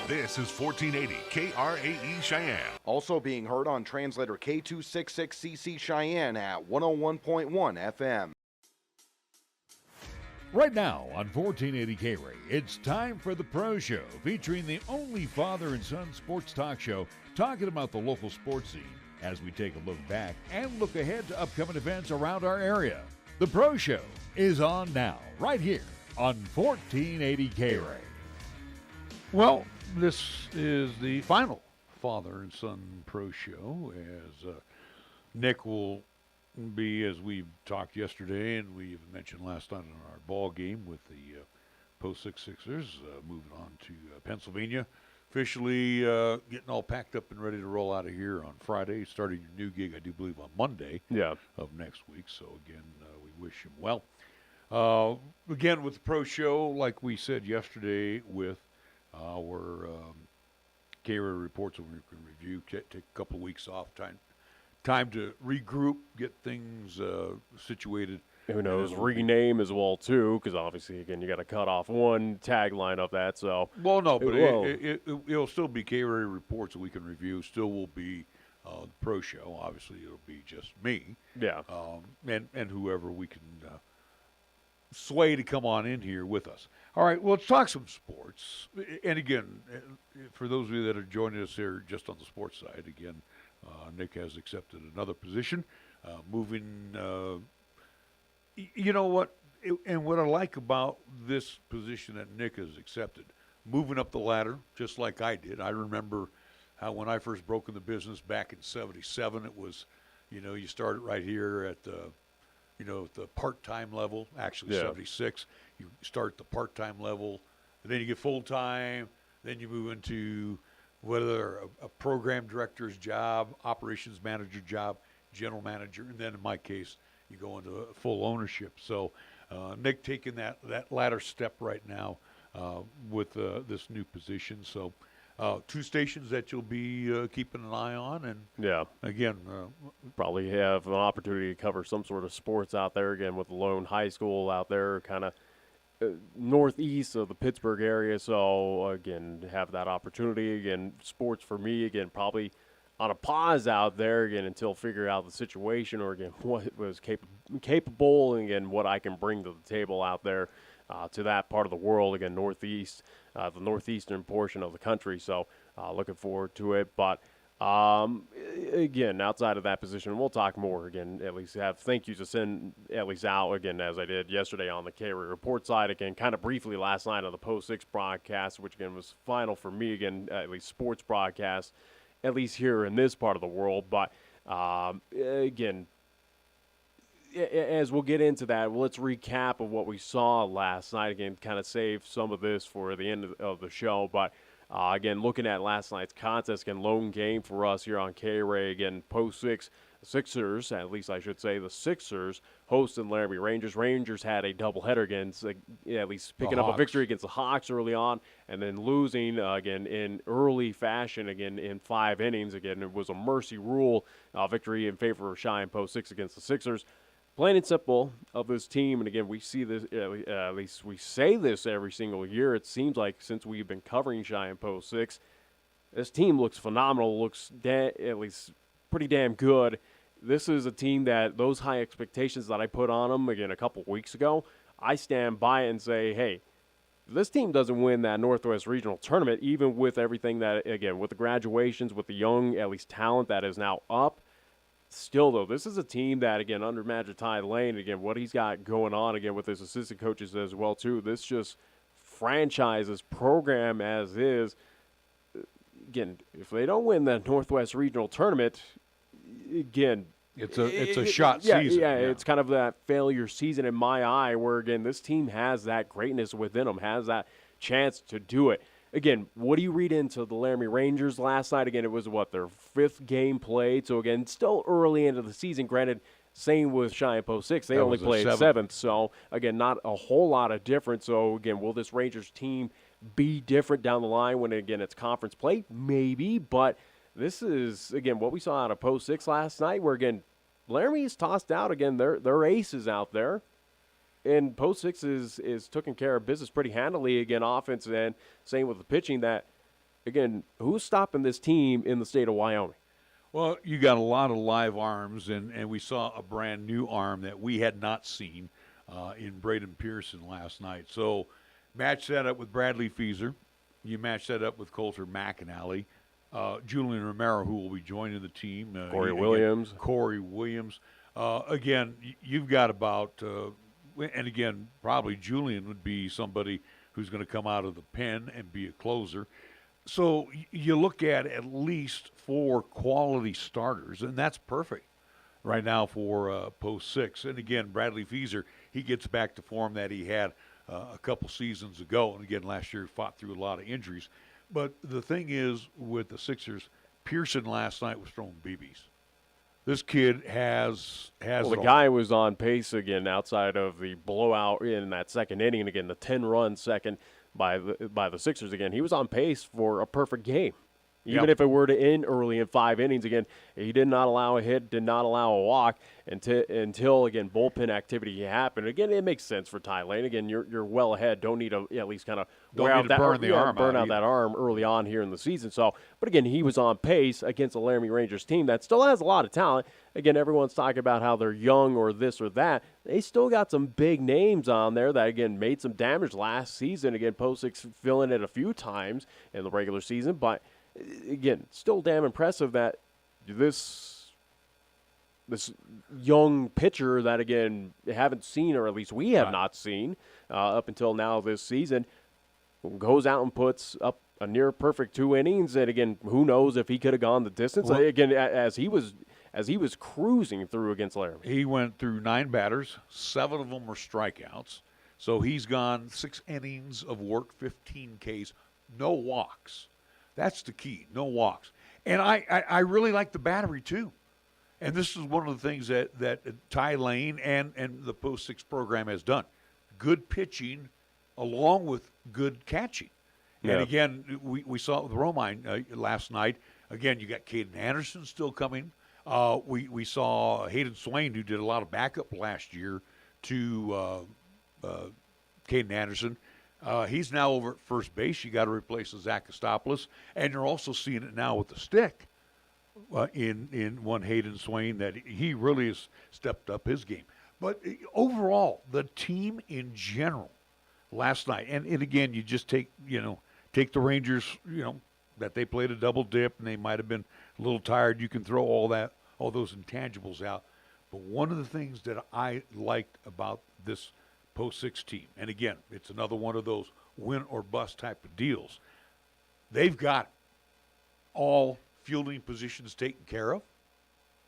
This is 1480 KRAE Cheyenne. Also being heard on translator K266CC Cheyenne at 101.1 FM. Right now on 1480 K-Ray, it's time for the Pro Show, featuring the only father and son sports talk show talking about the local sports scene as we take a look back and look ahead to upcoming events around our area. The Pro Show is on now, right here on 1480 K-Ray. Well, this is the final father and son Pro Show, as Nick will be, as we've talked yesterday and we mentioned last night in our ball game with the Post 6 Sixers, moving on to Pennsylvania, officially getting all packed up and ready to roll out of here on Friday, starting your new gig, I do believe, on Monday of next week. So, again, we wish him well. Again, with the Pro Show, like we said yesterday, with our K-Ray reports that we can review, take a couple of weeks off, time to regroup, get things situated. Who knows, rename as well, too, because obviously, again, you got to cut off one tagline of that. So, well, no, but it'll still be K-Ray reports that we can review. Still will be the Pro Show. Obviously, it'll be just me. Yeah. And whoever we can sway to come on in here with us. All right, well, let's talk some sports. And again, for those of you that are joining us here just on the sports side, again, Nick has accepted another position, moving. You know what? And what I like about this position that Nick has accepted, moving up the ladder, just like I did. I remember how when I first broke in the business back in '77, it was, you started right here at the, at the part-time level. Actually, '76, you start at the part-time level, and then you get full-time. Then you move into whether a program director's job, operations manager job, general manager, and then in my case, you go into full ownership. So Nick taking that latter step right now with this new position. So 2 stations that you'll be keeping an eye on. And again, probably have an opportunity to cover some sort of sports out there, again, with Lone High School out there, kind of northeast of the Pittsburgh area. So, again, have that opportunity. Again, sports for me, again, probably on a pause out there, again, until figure out the situation, or, again, what was capable, and, again, what I can bring to the table out there to that part of the world, again, northeast, the northeastern portion of the country. So, looking forward to it. But, again, outside of that position, we'll talk more, again, at least have thank yous to send at least out, again, as I did yesterday on the K-Ray report side, again, kind of briefly last night on the Post 6 broadcast, which, again, was final for me, again, at least sports broadcast, at least here in this part of the world. But, again, as we'll get into that, let's recap of what we saw last night. Again, kind of save some of this for the end of the show. But, again, looking at last night's contest, again, lone game for us here on K-Ray. Again, Post 6 Sixers, at least I should say, the Sixers hosting Laramie Rangers. Rangers had a doubleheader against, at least picking up a victory against the Hawks early on, and then losing, again, in early fashion, again, in 5 innings. Again, it was a mercy rule victory in favor of Cheyenne Post 6 against the Sixers. Plain and simple of this team, and again, we see this, at least we say this every single year. It seems like since we've been covering Cheyenne Post 6, this team looks phenomenal, looks at least pretty damn good. This is a team that those high expectations that I put on them, again, a couple weeks ago, I stand by it and say, hey, if this team doesn't win that Northwest Regional Tournament, even with everything that, again, with the graduations, with the young, at least talent that is now up, still, though, this is a team that, again, under Magitai Lane, again, what he's got going on, again, with his assistant coaches as well, too, this just franchises program as is. Again, if they don't win the Northwest Regional Tournament, again, it's a shot season. Yeah, it's kind of that failure season in my eye where, again, this team has that greatness within them, has that chance to do it. Again, what do you read into the Laramie Rangers last night? Again, it was, their 5th game played. So, again, still early into the season. Granted, same with Cheyenne Post 6. They only played 7th. So, again, not a whole lot of difference. So, again, will this Rangers team be different down the line when, again, it's conference play? Maybe, but this is, again, what we saw out of Post 6 last night where, again, Laramie's tossed out, again, their aces out there. And Post 6 is taking care of business pretty handily, again, offense, and same with the pitching that, again, who's stopping this team in the state of Wyoming? Well, you got a lot of live arms, and we saw a brand new arm that we had not seen in Braden Pearson last night. So match that up with Bradley Feaser. You match that up with Coulter McAnally. Julian Romero, who will be joining the team. Corey Williams. Corey Williams. Again, you've got about, and again, probably Julian would be somebody who's going to come out of the pen and be a closer. So you look at least 4 quality starters, and that's perfect right now for Post 6. And again, Bradley Feaser, he gets back to form that he had a couple seasons ago. And again, last year he fought through a lot of injuries. But the thing is with the Sixers, Pearson last night was throwing BBs. This kid has well, the guy was on pace again outside of the blowout in that second inning. And again, the 10-run second by the Sixers again. He was on pace for a perfect game. Even if it were to end early in 5 innings, again, he did not allow a hit, did not allow a walk until again, bullpen activity happened. Again, it makes sense for Ty Lane. Again, you're well ahead. Don't need to at least kind of burn out that arm early on here in the season. So, but again, he was on pace against the Laramie Rangers team that still has a lot of talent. Again, everyone's talking about how they're young or this or that. They still got some big names on there that, again, made some damage last season. Again, Post 6 filling it a few times in the regular season, but again, still damn impressive that this young pitcher that, again, haven't seen, or at least we have not seen up until now this season, goes out and puts up a near perfect 2 innings. And again, who knows if he could have gone the distance. Well, again, as he was cruising through against Laramie. He went through 9 batters, 7 of them were strikeouts. So he's gone 6 innings of work, 15 Ks, no walks. That's the key, no walks. And I really like the battery, too. And this is one of the things that Ty Lane and the Post 6 program has done. Good pitching along with good catching. Yeah. And, again, we saw it with Romine last night. Again, you got Caden Anderson still coming. We saw Hayden Swain, who did a lot of backup last year to Caden Anderson. He's now over at first base. You got to replace Zach Kostopoulos, and you're also seeing it now with the stick in one Hayden Swain that he really has stepped up his game. But overall, the team in general last night, and again, you just take the Rangers, that they played a double dip and they might have been a little tired. You can throw all those intangibles out. But one of the things that I liked about this Post 6 team, and again, it's another one of those win or bust type of deals. They've got all fielding positions taken care of.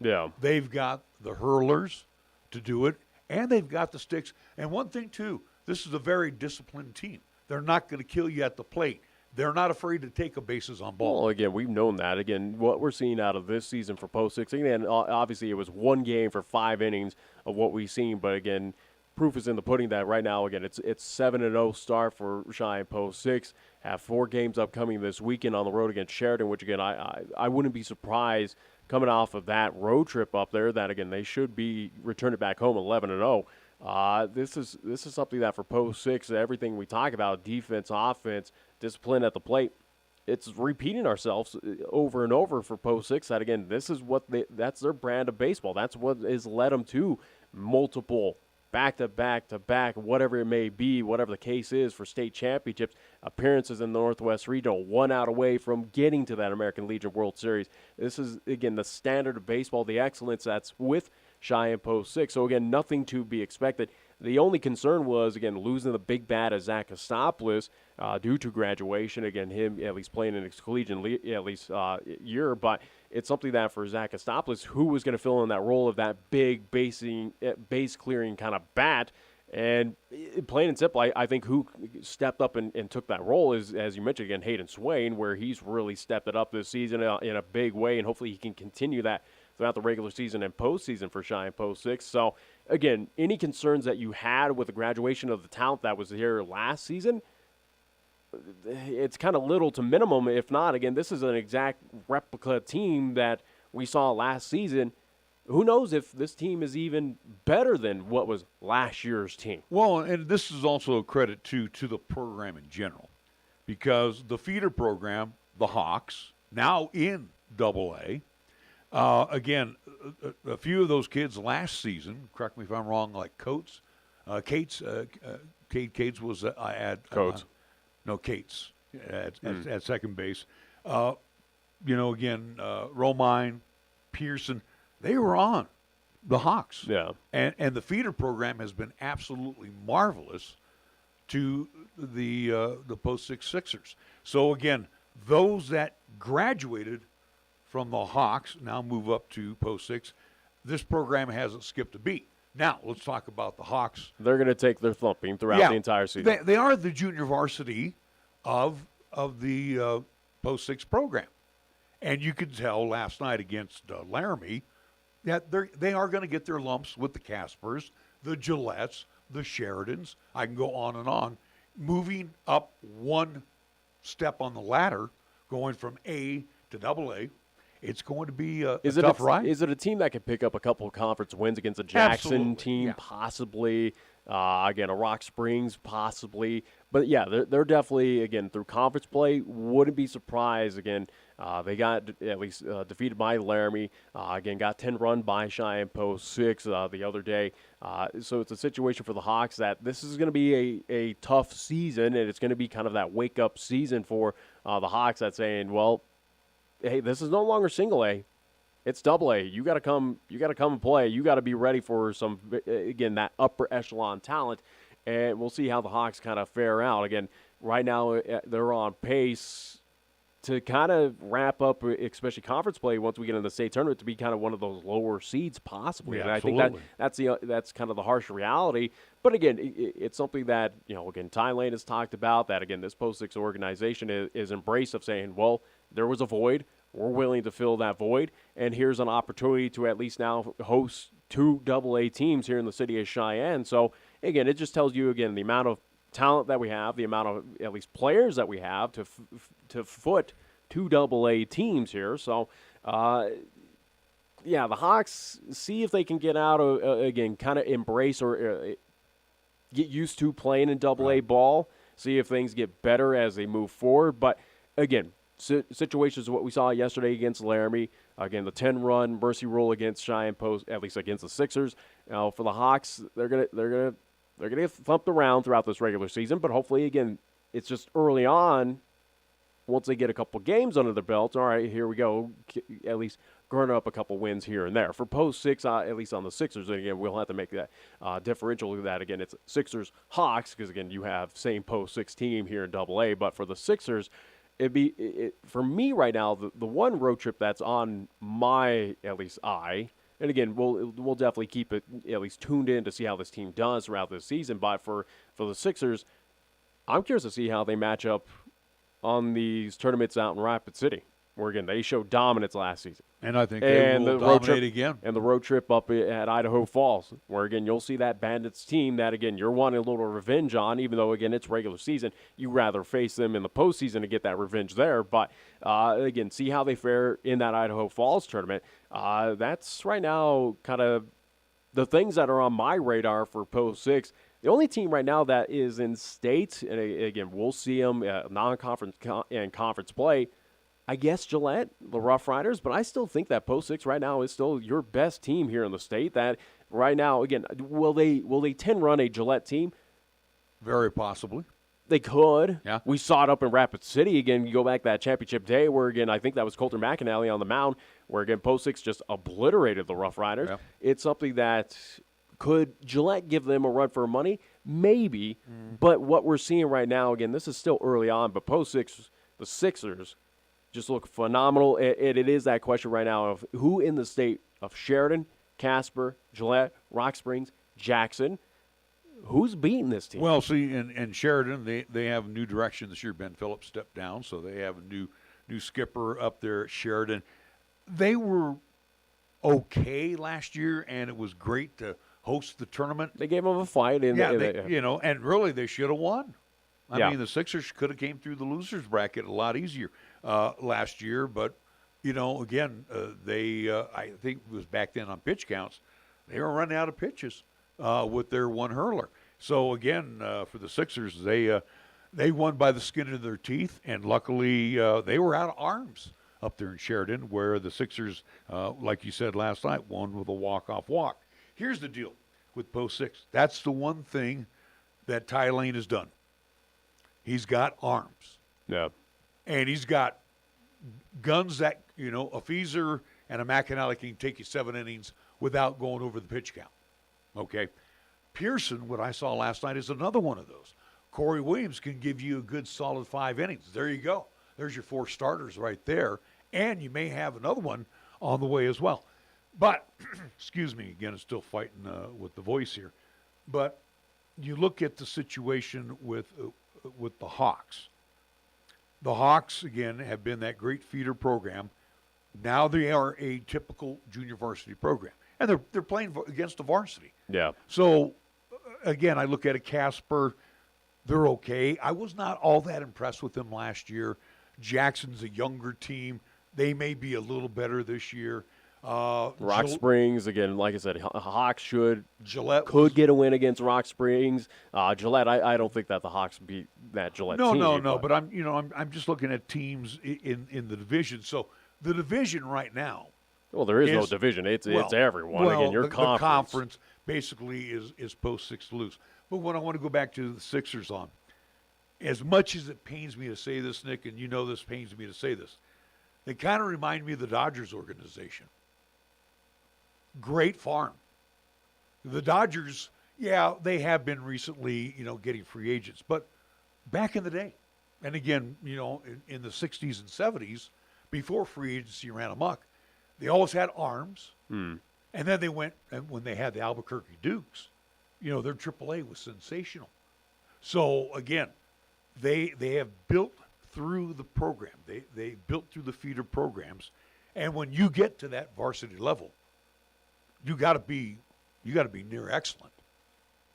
Yeah. They've got the hurlers to do it, and they've got the sticks. And one thing, too, this is a very disciplined team. They're not going to kill you at the plate. They're not afraid to take a bases on ball. Well, again, we've known that. Again, what we're seeing out of this season for Post 6, and obviously it was 1 game for 5 innings of what we've seen, but again, proof is in the pudding that right now, again, it's 7-0 start for Cheyenne Post 6. Have 4 games upcoming this weekend on the road against Sheridan, which, again, I wouldn't be surprised coming off of that road trip up there that, again, they should be returning back home 11-0. This is something that for Post 6, everything we talk about, defense, offense, discipline at the plate, it's repeating ourselves over and over for Post 6 that, again, this is that's their brand of baseball. That's what has led them to multiple back-to-back, whatever it may be, whatever the case is for state championships, appearances in the Northwest Regional, 1 out away from getting to that American Legion World Series. This is, again, the standard of baseball, the excellence that's with Cheyenne Post 6. So, again, nothing to be expected. The only concern was, again, losing the big bat of Zach Kostopoulos due to graduation. Again, him at least playing in his collegiate year, but it's something that for Zach Kostopoulos, who was going to fill in that role of that big base-clearing kind of bat. And plain and simple, I think who stepped up and took that role is, as you mentioned, again, Hayden Swain, where he's really stepped it up this season in a big way, and hopefully he can continue that throughout the regular season and postseason for Cheyenne Post 6. So, again, any concerns that you had with the graduation of the talent that was here last season, it's kind of little to minimum. If not, again, this is an exact replica team that we saw last season. Who knows if this team is even better than what was last year's team? Well, and this is also a credit to the program in general, because the feeder program, the Hawks, now in Double-A. Again, a few of those kids last season, correct me if I'm wrong, like Cates was at Coates. Cates at second base. Again, Romine, Pearson, they were on the Hawks. Yeah. And the feeder program has been absolutely marvelous to the post-6 Sixers. So, again, those that graduated from the Hawks now move up to post-6. This program hasn't skipped a beat. Now, let's talk about the Hawks. They're going to take their thumping throughout the entire season. They are the junior varsity of the post-6 program. And you could tell last night against Laramie that they are going to get their lumps with the Caspers, the Gillettes, the Sheridans. I can go on and on. Moving up one step on the ladder, going from A to Double-A, it's going to be a tough ride. Is it a team that could pick up a couple of conference wins against a Jackson Absolutely, team, yeah. possibly? Again, a Rock Springs, possibly. But, yeah, they're definitely, again, through conference play, wouldn't be surprised. Again, they got at least defeated by Laramie. Again, got 10 run by Cheyenne Post 6 the other day. So it's a situation for the Hawks that this is going to be a tough season, and it's going to be kind of that wake-up season for the Hawks that's saying, well, hey, this is no longer single A. It's Double-A. You got to come and play. You got to be ready for some, again, that upper echelon talent. And we'll see how the Hawks kind of fare out. Again, right now they're on pace to kind of wrap up, especially conference play, once we get in the state tournament, to be kind of one of those lower seeds possibly. Yeah, and I absolutely. think that's kind of the harsh reality. But again, it's something that, again, Ty Lane has talked about, that, again, this post-6 organization is embraced of saying, well, there was a void. We're willing to fill that void, and here's an opportunity to at least now host 2 Double-A teams here in the city of Cheyenne. So, again, it just tells you, again, the amount of talent that we have, the amount of at least players that we have to foot 2 Double-A teams here. So, the Hawks, see if they can get out of, again, kind of embrace or get used to playing in Double-A ball, see if things get better as they move forward. But, again, situations of what we saw yesterday against Laramie. Again, the 10-run mercy rule against Cheyenne Post, at least against the Sixers. For the Hawks, they're gonna get thumped around throughout this regular season, but hopefully, again, it's just early on. Once they get a couple games under their belt, all right, here we go. At least garner up a couple wins here and there. For post-6, at least on the Sixers, and again, we'll have to make that differential of that. Again, it's Sixers-Hawks because, again, you have same post-6 team here in Double-A. But for the Sixers, for me right now, the one road trip that's on my, at least eye, and again, we'll definitely keep it at least tuned in to see how this team does throughout this season. But for the Sixers, I'm curious to see how they match up on these tournaments out in Rapid City, where, again, they showed dominance last season. And I think they will dominate again. And the road trip up at Idaho Falls, where, again, you'll see that Bandits team that, again, you're wanting a little revenge on, even though, again, it's regular season. You'd rather face them in the postseason to get that revenge there. But, again, see how they fare in that Idaho Falls tournament. That's right now kind of the things that are on my radar for post-6. The only team right now that is in state, and, again, we'll see them non-conference and conference play, I guess Gillette, the Rough Riders, but I still think that post-6 right now is still your best team here in the state. That right now, again, will they 10-run a Gillette team? Very possibly. They could. Yeah. We saw it up in Rapid City. Again, you go back that championship day where, again, I think that was Colter McAnally on the mound, where, again, post-6 just obliterated the Rough Riders. Yeah. It's something that could Gillette give them a run for money? Maybe. But what we're seeing right now, again, this is still early on, but post-6, the Sixers just look phenomenal. It is that question right now of who in the state of Sheridan, Casper, Gillette, Rock Springs, Jackson, who's beating this team? Well, see, in Sheridan, they have new direction this year. Ben Phillips stepped down, so they have a new skipper up there at Sheridan. They were okay last year, and it was great to host the tournament. They gave them a fight. And really they should have won. I mean, the Sixers could have came through the losers bracket a lot easier last year, but again, I think it was back then on pitch counts, they were running out of pitches with their one hurler. So again, for the Sixers, they they won by the skin of their teeth, and luckily they were out of arms up there in Sheridan, where the Sixers, like you said last night, won with a walk-off walk. Here's the deal with Post 6. That's the one thing that Ty Lane has done. He's got arms. Yeah. And he's got guns that, a Feezer and a McAnally can take you 7 innings without going over the pitch count. Okay? Pearson, what I saw last night, is another one of those. Corey Williams can give you a good solid 5 innings. There you go. There's your 4 starters right there. And you may have another one on the way as well. But, excuse me, again, I'm still fighting with the voice here. But you look at the situation with the Hawks. The Hawks, again, have been that great feeder program. Now they are a typical junior varsity program. And they're playing against the varsity. Yeah. So, again, I look at a Casper. They're okay. I was not all that impressed with them last year. Jackson's a younger team. They may be a little better this year. Rock Springs, again, like I said, Hawks could get a win against Rock Springs. Gillette, I don't think that the Hawks beat that Gillette team. No. But I'm just looking at teams in the division. So the division right now. Well, there is no division. It's everyone. Well, again, your the conference basically is Post 6 to lose. But what I want to go back to the Sixers on, as much as it pains me to say this, Nick, and this pains me to say this, they kind of remind me of the Dodgers organization. Great farm. The Dodgers, they have been recently, getting free agents. But back in the day, and again, in the 60s and 70s, before free agency ran amok, they always had arms. And then they went, and when they had the Albuquerque Dukes, their AAA was sensational. So, again, they have built through the program. They built through the feeder programs. And when you get to that varsity level, you got to be near excellent,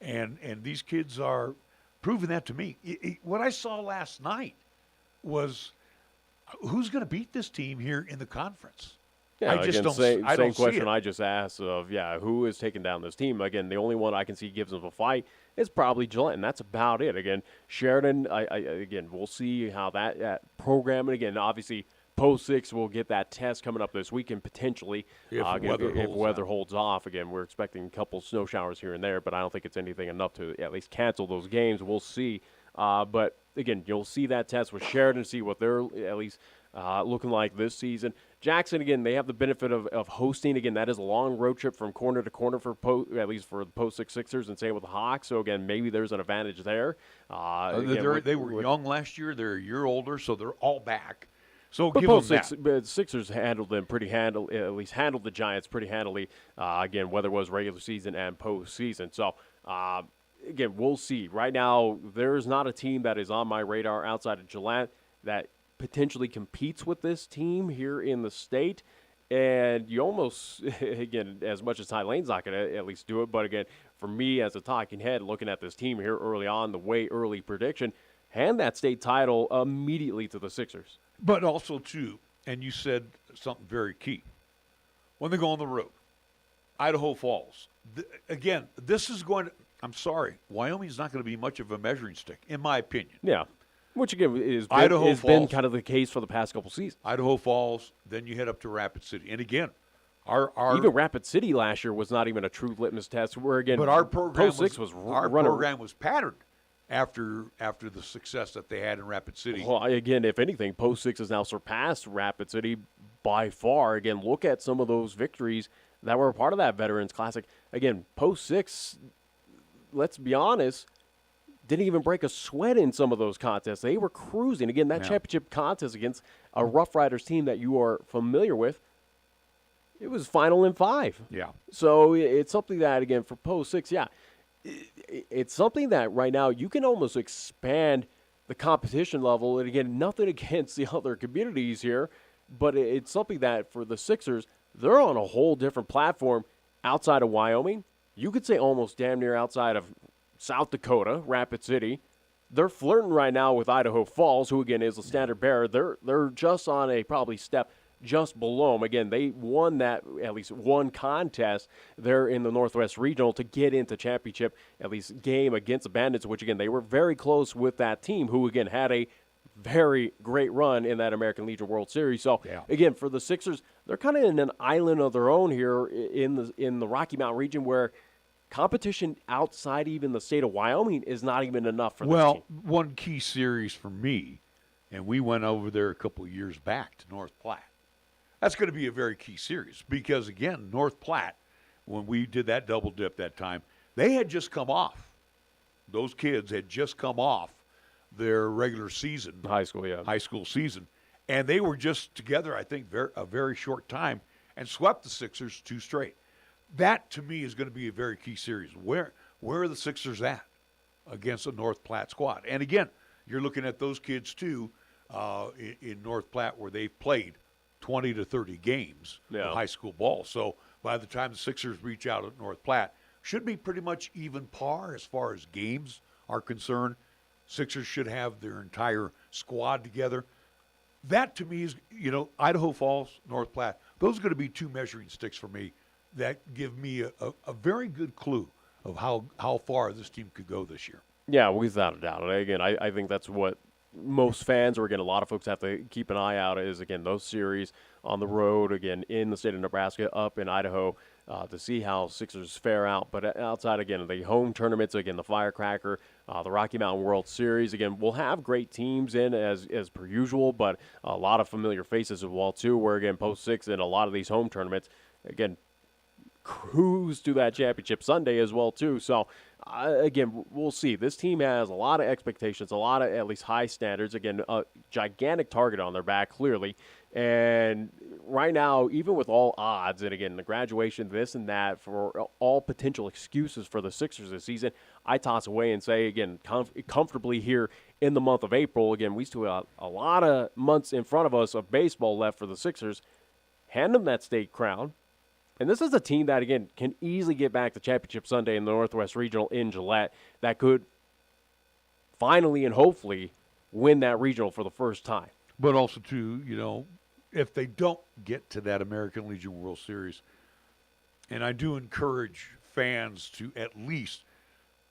and these kids are proving that to me. What I saw last night was who's going to beat this team here in the conference. Yeah, I just don't. Same I don't question see it. I just asked of who is taking down this team? Again, the only one I can see gives them a fight is probably Gillette, and that's about it. Again, Sheridan. Again, we'll see how that program. And again, obviously. Post 6 will get that test coming up this weekend potentially if weather holds off. Again, we're expecting a couple snow showers here and there, but I don't think it's anything enough to at least cancel those games. We'll see. But, again, you'll see that test with Sheridan, see what they're at least looking like this season. Jackson, again, they have the benefit of hosting. Again, that is a long road trip from corner to corner at least for the Post 6 Sixers, and same with the Hawks. So, again, maybe there's an advantage there. They were young last year. They're a year older, so they're all back. So but give both them that. But Sixers handled them at least handled the Giants pretty handily, again, whether it was regular season and postseason. So, again, we'll see. Right now, there's not a team that is on my radar outside of Gillette that potentially competes with this team here in the state. And you almost, again, as much as Ty Lane's not going to at least do it, but again, for me as a talking head, looking at this team here early on, the way early prediction, hand that state title immediately to the Sixers. But also, too, and you said something very key, when they go on the road, Idaho Falls. Again, this is going to – I'm sorry, Wyoming's not going to be much of a measuring stick, in my opinion. Yeah, which, again, has been kind of the case for the past couple seasons. Idaho Falls, then you head up to Rapid City. And, again, even Rapid City last year was not even a true litmus test where, again, but our program program was patterned after the success that they had in Rapid City. Well, again, if anything, Post 6 has now surpassed Rapid City by far. Again, look at some of those victories that were a part of that Veterans Classic. Again, Post 6, let's be honest, didn't even break a sweat in some of those contests. They were cruising. Again, that championship contest against a Rough Riders team that you are familiar with, it was final in 5. Yeah. So it's something that, again, for Post 6, it's something that right now you can almost expand the competition level. And again, nothing against the other communities here, but it's something that for the Sixers, they're on a whole different platform outside of Wyoming. You could say almost damn near outside of South Dakota, Rapid City. They're flirting right now with Idaho Falls, who again is a standard bearer. They're just on a probably step just below them. Again, they won that at least one contest there in the Northwest Regional to get into championship, at least game against the Bandits, which, again, they were very close with that team who, again, had a very great run in that American Legion World Series. So, again, for the Sixers, they're kind of in an island of their own here in the Rocky Mountain region where competition outside even the state of Wyoming is not even enough for this team. Well, one key series for me, and we went over there a couple of years back to North Platte. That's going to be a very key series because, again, North Platte, when we did that double dip that time, they had just come off. Those kids had just come off their regular season. High school, yeah. High school season. And they were just together, I think, a very short time and swept the Sixers 2 straight. That, to me, is going to be a very key series. Where are the Sixers at against a North Platte squad? And, again, you're looking at those kids, too, in North Platte where they've played 20 to 30 games of high school ball. So by the time the Sixers reach out at North Platte, should be pretty much even par as far as games are concerned. Sixers should have their entire squad together. That, to me, is, Idaho Falls, North Platte, those are going to be 2 measuring sticks for me that give me a very good clue of how far this team could go this year. Yeah, without a doubt. And, again, I think that's what most fans, or, again, a lot of folks have to keep an eye out is, again, those series on the road, again, in the state of Nebraska, up in Idaho, to see how Sixers fare out. But outside, again, the home tournaments, again, the Firecracker, the Rocky Mountain World Series, again, we'll have great teams in as per usual, but a lot of familiar faces as well, too, where, again, post-6 in a lot of these home tournaments, again, cruise to that championship Sunday as well, too. So, again, we'll see. This team has a lot of expectations, a lot of at least high standards. Again, a gigantic target on their back, clearly. And right now, even with all odds, and again, the graduation, this and that, for all potential excuses for the Sixers this season, I toss away and say, again, comfortably here in the month of April, again, we still have a lot of months in front of us of baseball left for the Sixers. Hand them that state crown. And this is a team that, again, can easily get back to Championship Sunday in the Northwest Regional in Gillette that could finally and hopefully win that regional for the first time. But also, too, if they don't get to that American Legion World Series, and I do encourage fans to at least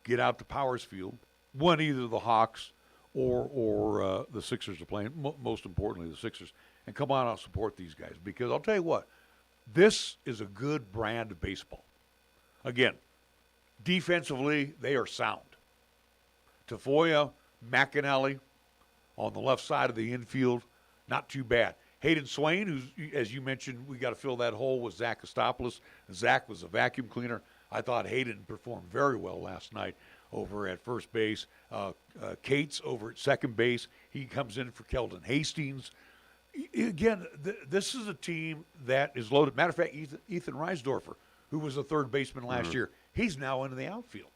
get out to Powers Field when either the Hawks or the Sixers are playing, most importantly the Sixers, and come on out and support these guys. Because I'll tell you what, this is a good brand of baseball. Again, defensively, they are sound. Tafoya, McAnally on the left side of the infield, not too bad. Hayden Swain, who's, as you mentioned, we got to fill that hole with Zach Kostopoulos. Zach was a vacuum cleaner. I thought Hayden performed very well last night over at first base. Cates over at second base. He comes in for Keldon Hastings. Again, this is a team that is loaded. Matter of fact, Ethan Reisdorfer, who was a third baseman last year, he's now into the outfield.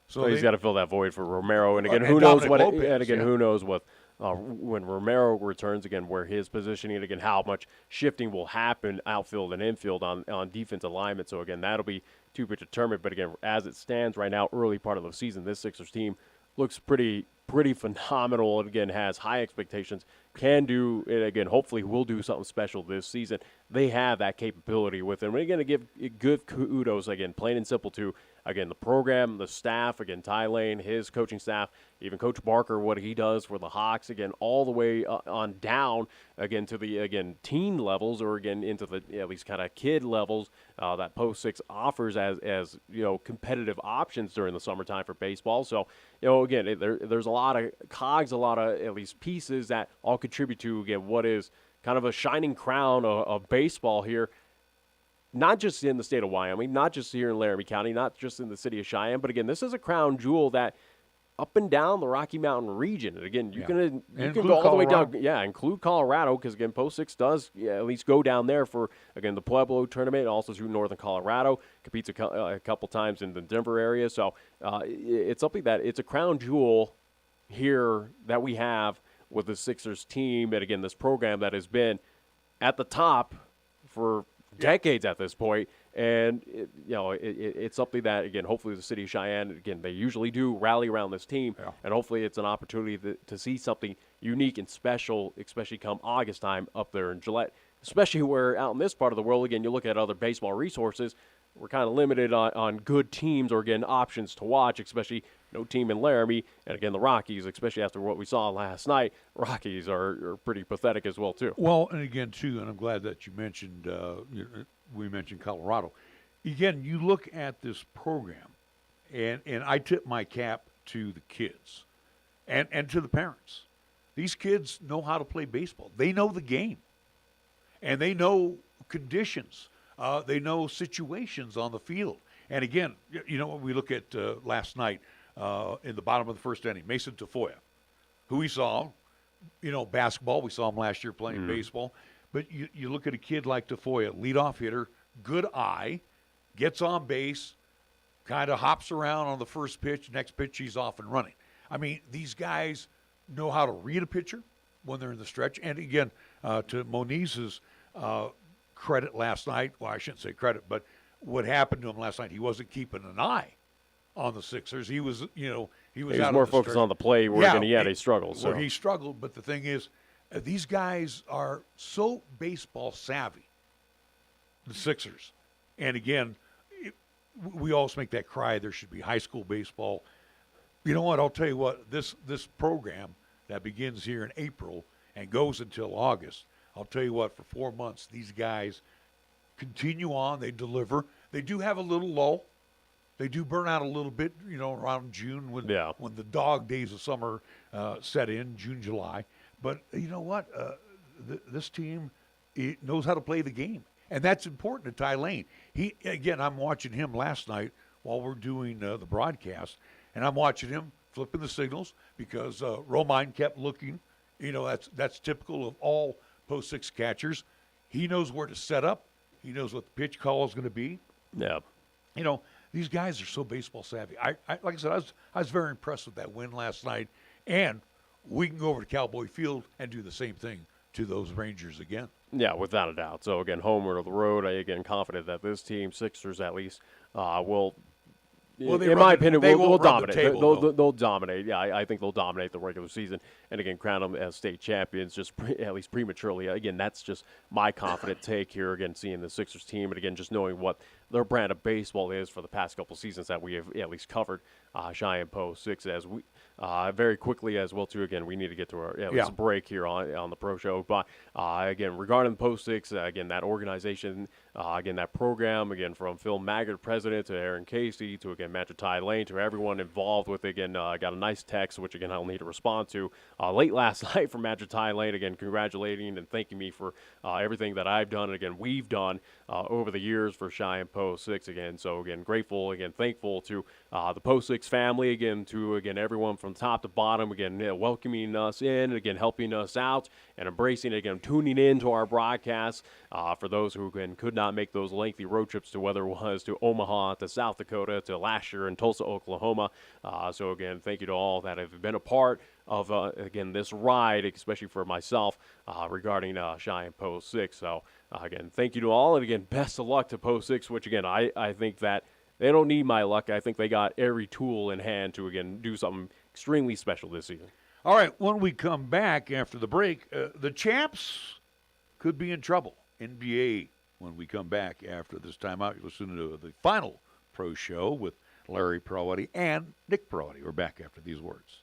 So he's got to fill that void for Romero. And again, who knows what? Who knows what? When Romero returns, again, where his positioning, again, how much shifting will happen outfield and infield on defensive alignment. So again, that'll be to be determined. But again, as it stands right now, early part of the season, this Sixers team looks pretty phenomenal, and again has high expectations, can do, and again hopefully will do something special this season. They have that capability with them. We're going to give good kudos, again, plain and simple, to, again, the program, the staff, again, Ty Lane, his coaching staff, even Coach Barker, what he does for the Hawks, again, all the way on down, again, to the, again, teen levels, or again, into the at least kind of kid levels that Post 6 offers as competitive options during the summertime for baseball. So, again, there's a lot of cogs, a lot of at least pieces that all contribute to, again, what is kind of a shining crown of baseball here, not just in the state of Wyoming, not just here in Laramie County, not just in the city of Cheyenne, but again, this is a crown jewel that up and down the Rocky Mountain region. And again, you can go all the way down. Yeah, include Colorado, because again, Post 6 does at least go down there for, again, the Pueblo tournament, also through northern Colorado, competes a couple times in the Denver area. So it's something that it's a crown jewel here that we have with the Sixers team, and again, this program that has been at the top for decades at this point. And it's something that, again, hopefully the city of Cheyenne, again, they usually do rally around this team, and hopefully it's an opportunity to see something unique and special, especially come August time up there in Gillette. especially where out in this part of the world, again, you look at other baseball resources, we're kind of limited on good teams or, again, options to watch, especially no team in Laramie. And, again, the Rockies, especially after what we saw last night, Rockies are pretty pathetic as well, too. Well, and again, too, and I'm glad that you mentioned, we mentioned Colorado. Again, you look at this program, and I tip my cap to the kids and to the parents. These kids know how to play baseball. They know the game, and they know conditions. They know situations on the field. And again, when we look at last night in the bottom of the first inning, Mason Tafoya, who we saw, basketball. We saw him last year playing baseball. But you look at a kid like Tafoya, leadoff hitter, good eye, gets on base, kind of hops around on the first pitch. Next pitch, he's off and running. I mean, these guys know how to read a pitcher when they're in the stretch. And again, to Moniz's credit last night, well, I shouldn't say credit, but what happened to him last night, he wasn't keeping an eye on the Sixers. He was, he was out more focused on the play where he struggled. So. Where he struggled, but the thing is, these guys are so baseball savvy, the Sixers. And again, we always make that cry, there should be high school baseball. You know what, I'll tell you what, this program that begins here in April and goes until August, I'll tell you what, for 4 months, these guys continue on, they deliver. They do have a little lull. They do burn out a little bit, around June when the dog days of summer set in, June, July. But you know what? This team knows how to play the game. And that's important to Ty Lane. I'm watching him last night while we're doing the broadcast, and I'm watching him flipping the signals because Romine kept looking. That's typical of all post six catchers. He knows where to set up. He knows what the pitch call is going to be. Yeah. These guys are so baseball savvy. I like I said, I was very impressed with that win last night, and we can go over to Cowboy Field and do the same thing to those Rangers again. Yeah, without a doubt. So, again, home or the road, I confident that this team, Sixers at least, will – in my opinion, will dominate. They'll dominate. Yeah, I think they'll dominate the regular season and, again, crown them as state champions just at least prematurely. Again, that's just my confident take here, again, seeing the Sixers team and, again, just knowing what their brand of baseball is for the past couple seasons that we have at least covered Cheyenne Post 6 as we very quickly as well, too. Again, we need to get to our break here on the Pro Show. But, again, regarding the Post 6, again, that organization, again, that program, again, from Phil Maggard, president, to Aaron Casey, to, again, Matt Ty Lane, to everyone involved with, again, I got a nice text, which, again, I'll need to respond to late last night from Matt Ty Lane, again, congratulating and thanking me for everything that I've done and, again, we've done over the years for Cheyenne Post 6, again. So, again, grateful, again, thankful to the Post 6 family, again, to, again, everyone from top to bottom, again, welcoming us in, again, helping us out, and embracing, again, tuning in to our broadcasts for those who, again, could not make those lengthy road trips to whether it was to Omaha, to South Dakota, to last year in Tulsa, Oklahoma. So, again, thank you to all that have been a part of, again, this ride, especially for myself, regarding Cheyenne Post 6. So, again, thank you to all, and, again, best of luck to Post 6, which, again, I think that they don't need my luck. I think they got every tool in hand to, again, do something extremely special this season. All right, when we come back after the break, the champs could be in trouble. NBA, when we come back after this timeout, you're listening to the final Pro Show with Larry Proietti and Nick Proietti. We're back after these words.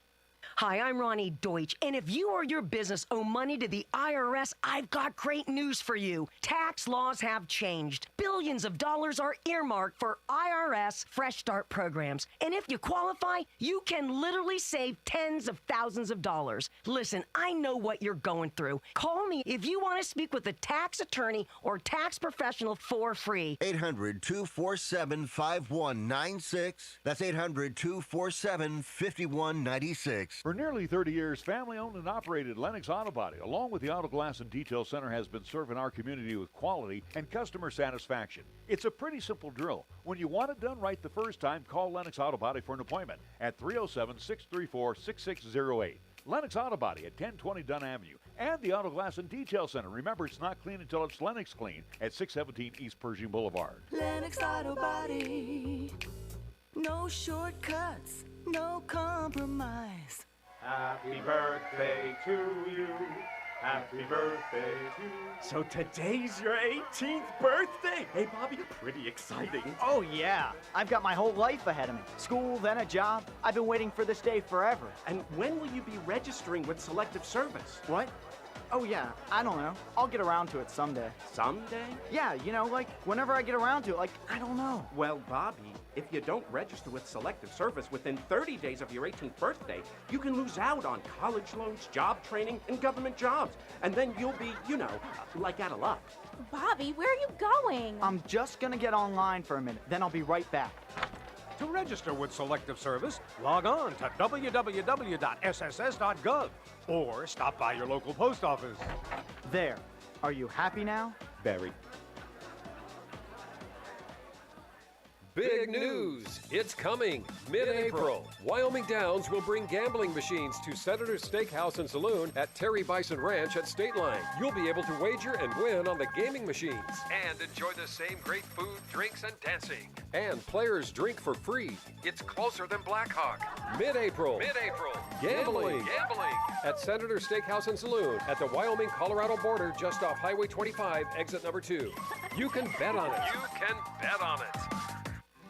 Hi, I'm Ronnie Deutsch, and if you or your business owe money to the IRS, I've got great news for you. Tax laws have changed. Billions of dollars are earmarked for IRS Fresh Start programs, and if you qualify, you can literally save tens of thousands of dollars. Listen, I know what you're going through. Call me if you want to speak with a tax attorney or tax professional for free. 800-247-5196. That's 800-247-5196. For nearly 30 years, family-owned and operated Lennox Auto Body, along with the Auto Glass and Detail Center, has been serving our community with quality and customer satisfaction. It's a pretty simple drill. When you want it done right the first time, call Lennox Auto Body for an appointment at 307-634-6608. Lennox Auto Body at 1020 Dunn Avenue. And the Auto Glass and Detail Center. Remember, it's not clean until it's Lennox clean at 617 East Pershing Boulevard. Lennox Auto Body. No shortcuts, no compromise. Happy birthday to you. Happy birthday to you. So today's your 18th birthday. Hey, Bobby, pretty exciting. Oh, yeah. I've got my whole life ahead of me. School, then a job. I've been waiting for this day forever. And when will you be registering with Selective Service? What? Oh, yeah. I don't know. I'll get around to it someday. Someday? Yeah, like, whenever I get around to it, like, I don't know. Well, Bobby, if you don't register with Selective Service within 30 days of your 18th birthday, you can lose out on college loans, job training, and government jobs. And then you'll be, like out of luck. Bobby, where are you going? I'm just gonna get online for a minute, then I'll be right back. To register with Selective Service, log on to www.sss.gov or stop by your local post office. There. Are you happy now? Very. Big news! It's coming! Mid-April, Wyoming Downs will bring gambling machines to Senator's Steakhouse and Saloon at Terry Bison Ranch at State Line. You'll be able to wager and win on the gaming machines. And enjoy the same great food, drinks, and dancing. And players drink for free. It's closer than Blackhawk. Mid-April. Gambling. At Senator's Steakhouse and Saloon at the Wyoming-Colorado border just off Highway 25, exit number 2. You can bet on it.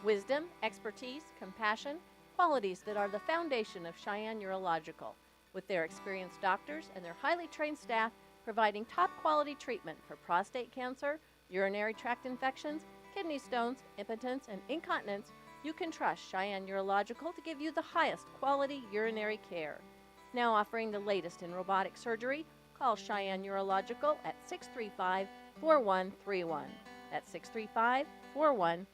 Wisdom, expertise, compassion, qualities that are the foundation of Cheyenne Urological, with their experienced doctors and their highly trained staff providing top quality treatment for prostate cancer, urinary tract infections, kidney stones, impotence, and incontinence. You can trust Cheyenne Urological to give you the highest quality urinary care. Now offering the latest in robotic surgery, call Cheyenne Urological at 635-4131. That's 635-4131.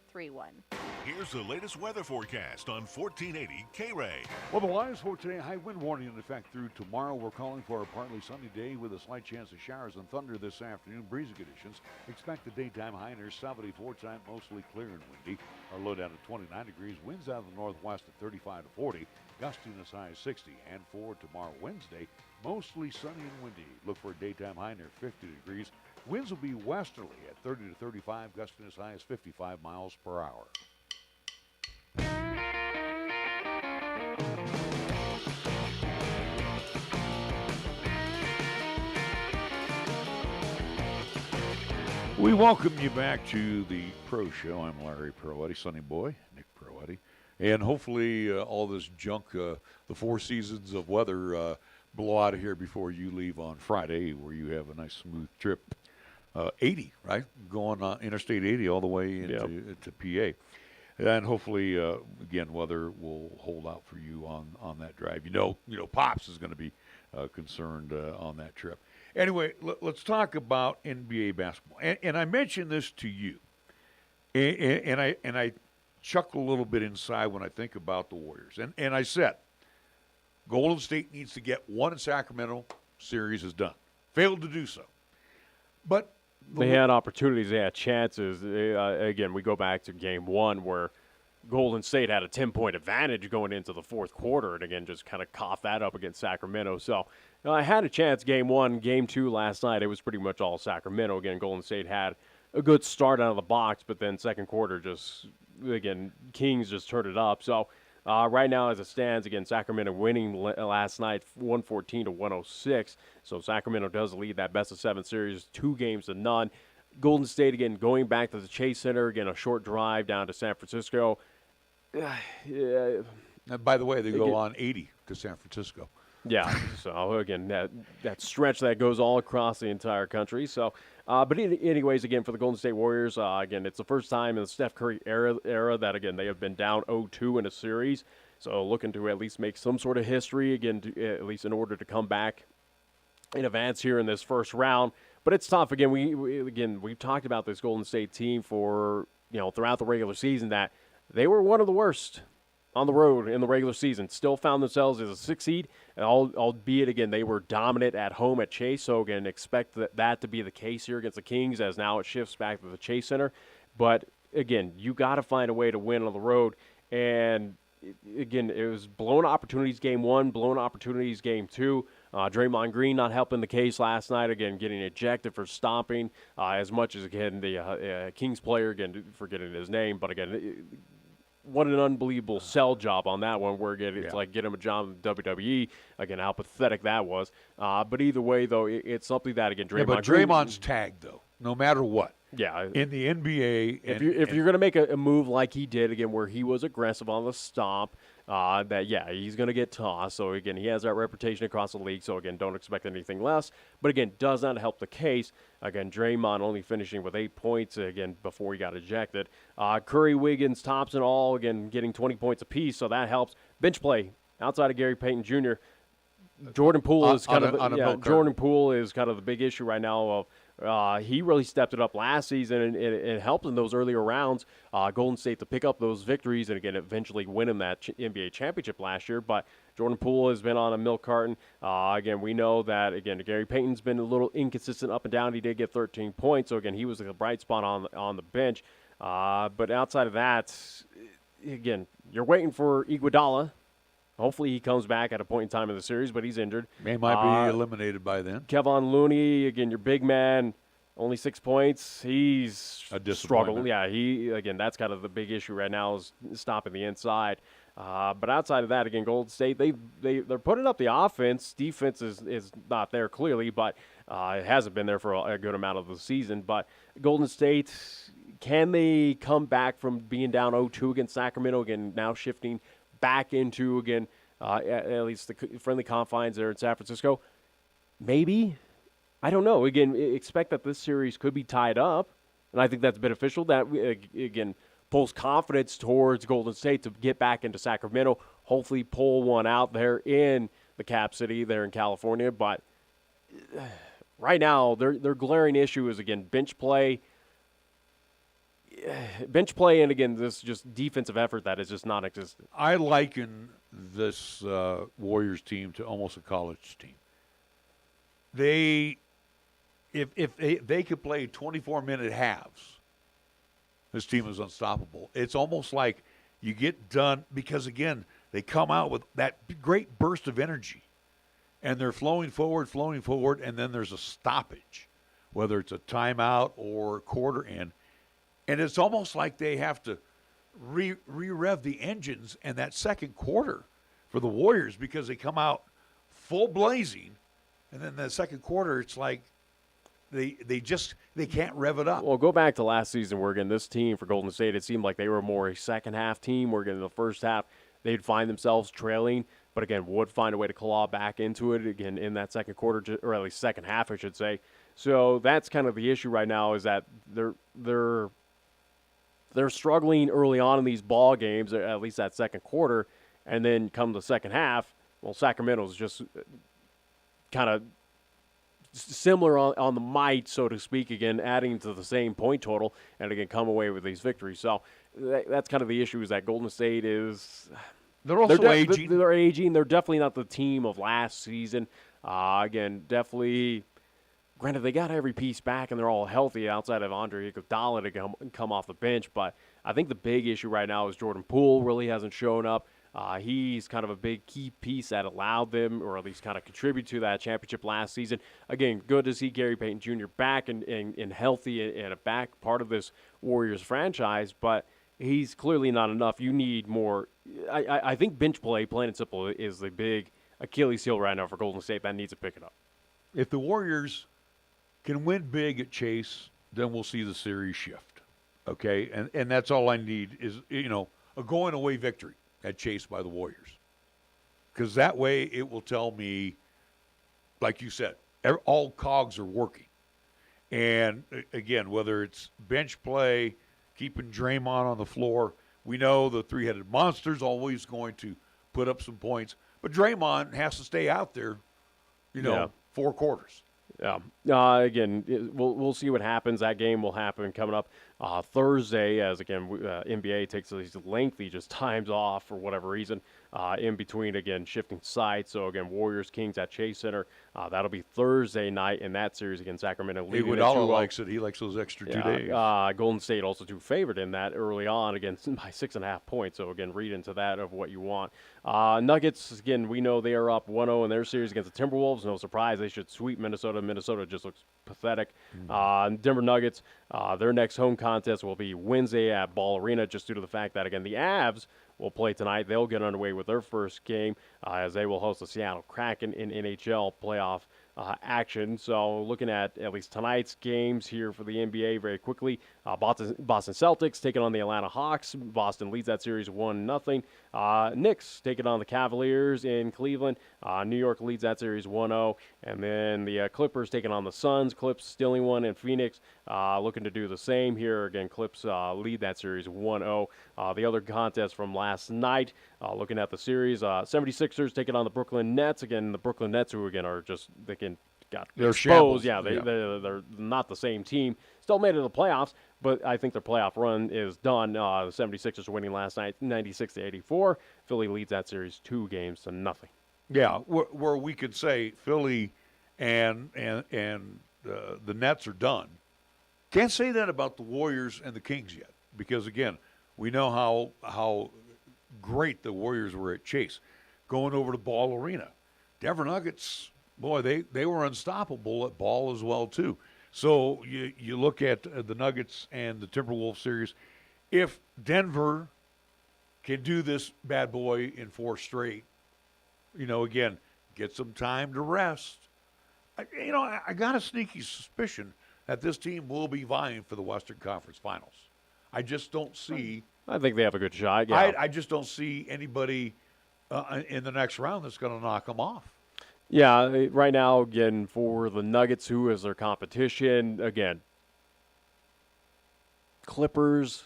Here's the latest weather forecast on 1480 K-Ray. Well, the wise for today, high wind warning in effect through tomorrow. We're calling for a partly sunny day with a slight chance of showers and thunder this afternoon. Breezy conditions. Expect the daytime high near 74, time mostly clear and windy. Our low down to 29 degrees. Winds out of the northwest at 35 to 40. Gusting as high as 60. And for tomorrow, Wednesday, mostly sunny and windy. Look for a daytime high near 50 degrees. Winds will be westerly at 30 to 35, gusting as high as 55 miles per hour. We welcome you back to the Pro Show. I'm Larry Proietti, Sonny Boy, Nick Proietti. And hopefully all this junk, the 4 seasons of weather, blow out of here before you leave on Friday, where you have a nice smooth trip. 80, right? Going on Interstate 80 all the way into PA. And hopefully, again, weather will hold out for you on that drive. You know, Pops is going to be concerned on that trip. Anyway, let's talk about NBA basketball. And I mentioned this to you, and I chuckle a little bit inside when I think about the Warriors. And I said, Golden State needs to get one in Sacramento. Series is done. Failed to do so. But they had opportunities. They had chances. Again, we go back to Game 1 where Golden State had a 10-point advantage going into the fourth quarter, and again, just kind of coughed that up against Sacramento. So I had a chance Game 1. Game 2 last night, it was pretty much all Sacramento. Again, Golden State had a good start out of the box, but then second quarter Kings just turned it up. So right now, as it stands, again, Sacramento winning last night 114 to 106. So Sacramento does lead that best-of-7 series 2-0. Golden State, again, going back to the Chase Center, again, a short drive down to San Francisco. And by the way, they go on 80 to San Francisco. Yeah, so again, that stretch that goes all across the entire country. So, but anyways, again, for the Golden State Warriors, again, it's the first time in the Steph Curry era that, again, they have been down 0-2 in a series. So looking to at least make some sort of history, again, at least in order to come back in advance here in this first round. But it's tough. Again, we've talked about this Golden State team for, throughout the regular season, that they were one of the worst on the road in the regular season. Still found themselves as a 6 seed, and albeit, again, they were dominant at home at Chase. So, again, expect that to be the case here against the Kings as now it shifts back to the Chase Center. But, again, you got to find a way to win on the road. And, again, it was blown opportunities Game 1, blown opportunities Game 2. Draymond Green not helping the case last night, again, getting ejected for stomping as much as, again, the Kings player, again, forgetting his name, but, again, what an unbelievable sell job on that one. Where it's like get him a job in WWE. Again, how pathetic that was. But either way, though, it's something that again, Draymond. Yeah, but Draymond's tagged though, no matter what. Yeah, in the NBA, if you're going to make a move like he did again, where he was aggressive on the stomp, he's going to get tossed. So again, he has that reputation across the league. So again, don't expect anything less. But again, does not help the case. Again, Draymond only finishing with 8 points again before he got ejected. Curry, Wiggins, Thompson, all again getting 20 points apiece. So that helps. Bench play outside of Gary Payton Jr. Jordan Poole is kind of Jordan Poole is kind of the big issue right now. He really stepped it up last season, and it helped in those earlier rounds. Golden State to pick up those victories and, again, eventually win him that NBA championship last year. But Jordan Poole has been on a milk carton. Again, we know that, again, Gary Payton's been a little inconsistent up and down. He did get 13 points, so, again, he was a bright spot on the bench. But outside of that, again, you're waiting for Iguodala. Hopefully he comes back at a point in time in the series, but he's injured. He might be eliminated by then. Kevon Looney, again, your big man, only 6 points. He's struggled. Yeah, that's kind of the big issue right now is stopping the inside. But outside of that, again, Golden State, they're putting up the offense. Defense is not there clearly, but it hasn't been there for a good amount of the season. But Golden State, can they come back from being down 0-2 against Sacramento, again, now shifting back into, again, at least the friendly confines there in San Francisco? Maybe. I don't know. Again, expect that this series could be tied up, and I think that's beneficial. That, again, pulls confidence towards Golden State to get back into Sacramento, hopefully pull one out there in the Cap City there in California. But right now, their glaring issue is, again, bench play, and again, this just defensive effort that is just non-existent. I liken this Warriors team to almost a college team. If they could play 24-minute halves, this team is unstoppable. It's almost like you get done because, again, they come out with that great burst of energy, and they're flowing forward, and then there's a stoppage, whether it's a timeout or quarter end. And it's almost like they have to re-rev the engines in that second quarter for the Warriors because they come out full blazing, and then the second quarter it's like they can't rev it up. Well, go back to last season where, again, this team for Golden State, it seemed like they were more a second-half team where, again, in the first half they'd find themselves trailing, but, again, would find a way to claw back into it, again, in that second quarter, or at least second half, I should say. So that's kind of the issue right now is that they're struggling early on in these ball games, or at least that second quarter, and then come the second half, well, Sacramento's just kind of similar on the might, so to speak, again, adding to the same point total, and again, come away with these victories. So that's kind of the issue is that Golden State is – They're also aging. They're aging. They're definitely not the team of last season. Again, definitely – granted, they got every piece back, and they're all healthy outside of Andre Iguodala to come off the bench. But I think the big issue right now is Jordan Poole really hasn't shown up. He's kind of a big key piece that allowed them, or at least kind of contribute to that championship last season. Again, good to see Gary Payton Jr. back and healthy and a back part of this Warriors franchise, but he's clearly not enough. You need more. I think bench play, plain and simple, is the big Achilles heel right now for Golden State that needs to pick it up. If the Warriors can win big at Chase, then we'll see the series shift, okay? And that's all I need is, a going-away victory at Chase by the Warriors. Because that way it will tell me, like you said, all cogs are working. And, again, whether it's bench play, keeping Draymond on the floor, we know the three-headed monster's always going to put up some points. But Draymond has to stay out there, 4 quarters. Yeah. Again, we'll see what happens. That game will happen coming up Thursday as, again, NBA takes these lengthy just times off for whatever reason. in between, again, shifting sites. So, again, Warriors-Kings at Chase Center. That'll be Thursday night in that series against Sacramento. Iguodala likes it. He likes those extra 2 days. Golden State also too favored in that early on, again, by 6.5 points. So, again, read into that of what you want. Nuggets, again, we know they are up 1-0 in their series against the Timberwolves. No surprise, they should sweep Minnesota. Minnesota just looks pathetic. Denver Nuggets, their next home contest will be Wednesday at Ball Arena, just due to the fact that, again, the Avs will play tonight. They'll get underway with their first game as they will host the Seattle Kraken in NHL playoff action. So looking at least tonight's games here for the NBA very quickly. Boston Celtics taking on the Atlanta Hawks. Boston leads that series 1-0. Knicks taking on the Cavaliers in Cleveland. New York leads that series 1-0. And then the Clippers taking on the Suns. Clips stealing one in Phoenix. Looking to do the same here. Again, Clips lead that series 1-0. The other contest from last night, looking at the series, 76ers taking on the Brooklyn Nets. Again, the Brooklyn Nets, who again are just, they got they're exposed. shambles. They're not the same team. Still made it to the playoffs, but I think their playoff run is done. The 76ers winning last night 96-84. Philly leads that series 2-0. Yeah, where we could say Philly and the Nets are done. Can't say that about the Warriors and the Kings yet, because again, we know how great the Warriors were at Chase, going over to Ball Arena. Denver Nuggets, boy, they were unstoppable at Ball as well too. So you look at the Nuggets and the Timberwolves series. If Denver can do this bad boy in 4 straight, again, get some time to rest. I got a sneaky suspicion that this team will be vying for the Western Conference Finals. I just don't see. I think they have a good shot. Yeah. I just don't see anybody in the next round that's going to knock them off. Yeah, right now, again, for the Nuggets, who is their competition, again, Clippers,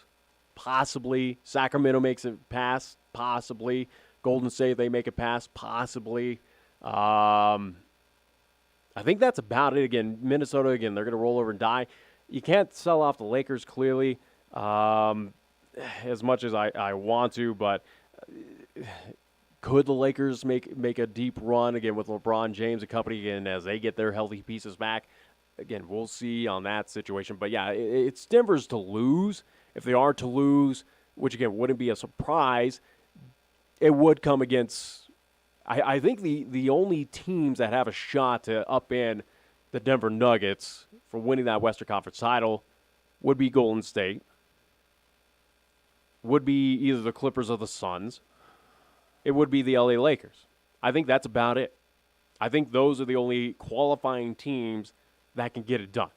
possibly. Sacramento makes it pass, possibly. Golden State, they make it pass, possibly. I think that's about it. Again, Minnesota, again, they're going to roll over and die. You can't sell off the Lakers, clearly, as much as I want to, but could the Lakers make a deep run, again, with LeBron James and company, again, as they get their healthy pieces back? Again, we'll see on that situation. But, yeah, it's Denver's to lose. If they are to lose, which, again, wouldn't be a surprise, it would come against, I think, the only teams that have a shot to upend the Denver Nuggets for winning that Western Conference title would be Golden State, would be either the Clippers or the Suns. It would be the LA Lakers. I think that's about it. I think those are the only qualifying teams that can get it done.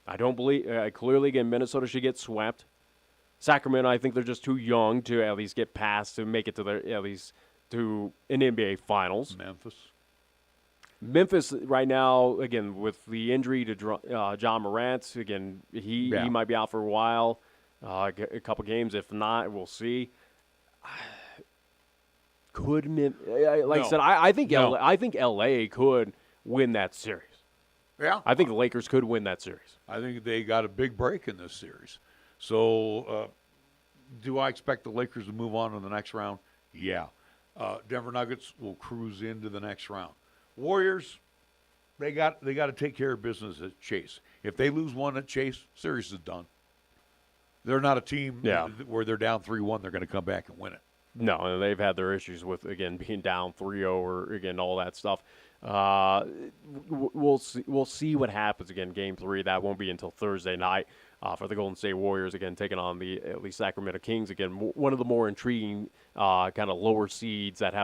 I don't believe, clearly, again, Minnesota should get swept. Sacramento, I think they're just too young to at least get past, to make it to at least to an NBA Finals. Memphis right now, again, with the injury to John Morant, again, he might be out for a while, a couple games. If not, we'll see. I said, I think LA could win that series. Yeah, I think the Lakers could win that series. I think they got a big break in this series. So, do I expect the Lakers to move on to the next round? Yeah. Denver Nuggets will cruise into the next round. Warriors, they got to take care of business at Chase. If they lose one at Chase, series is done. They're not a team where they're down 3-1. They're going to come back and win it. No, and they've had their issues with, again, being down 3-0 or, again, all that stuff. We'll see what happens, again, Game 3. That won't be until Thursday night for the Golden State Warriors, again, taking on the at least Sacramento Kings. Again, one of the more intriguing kind of lower seeds that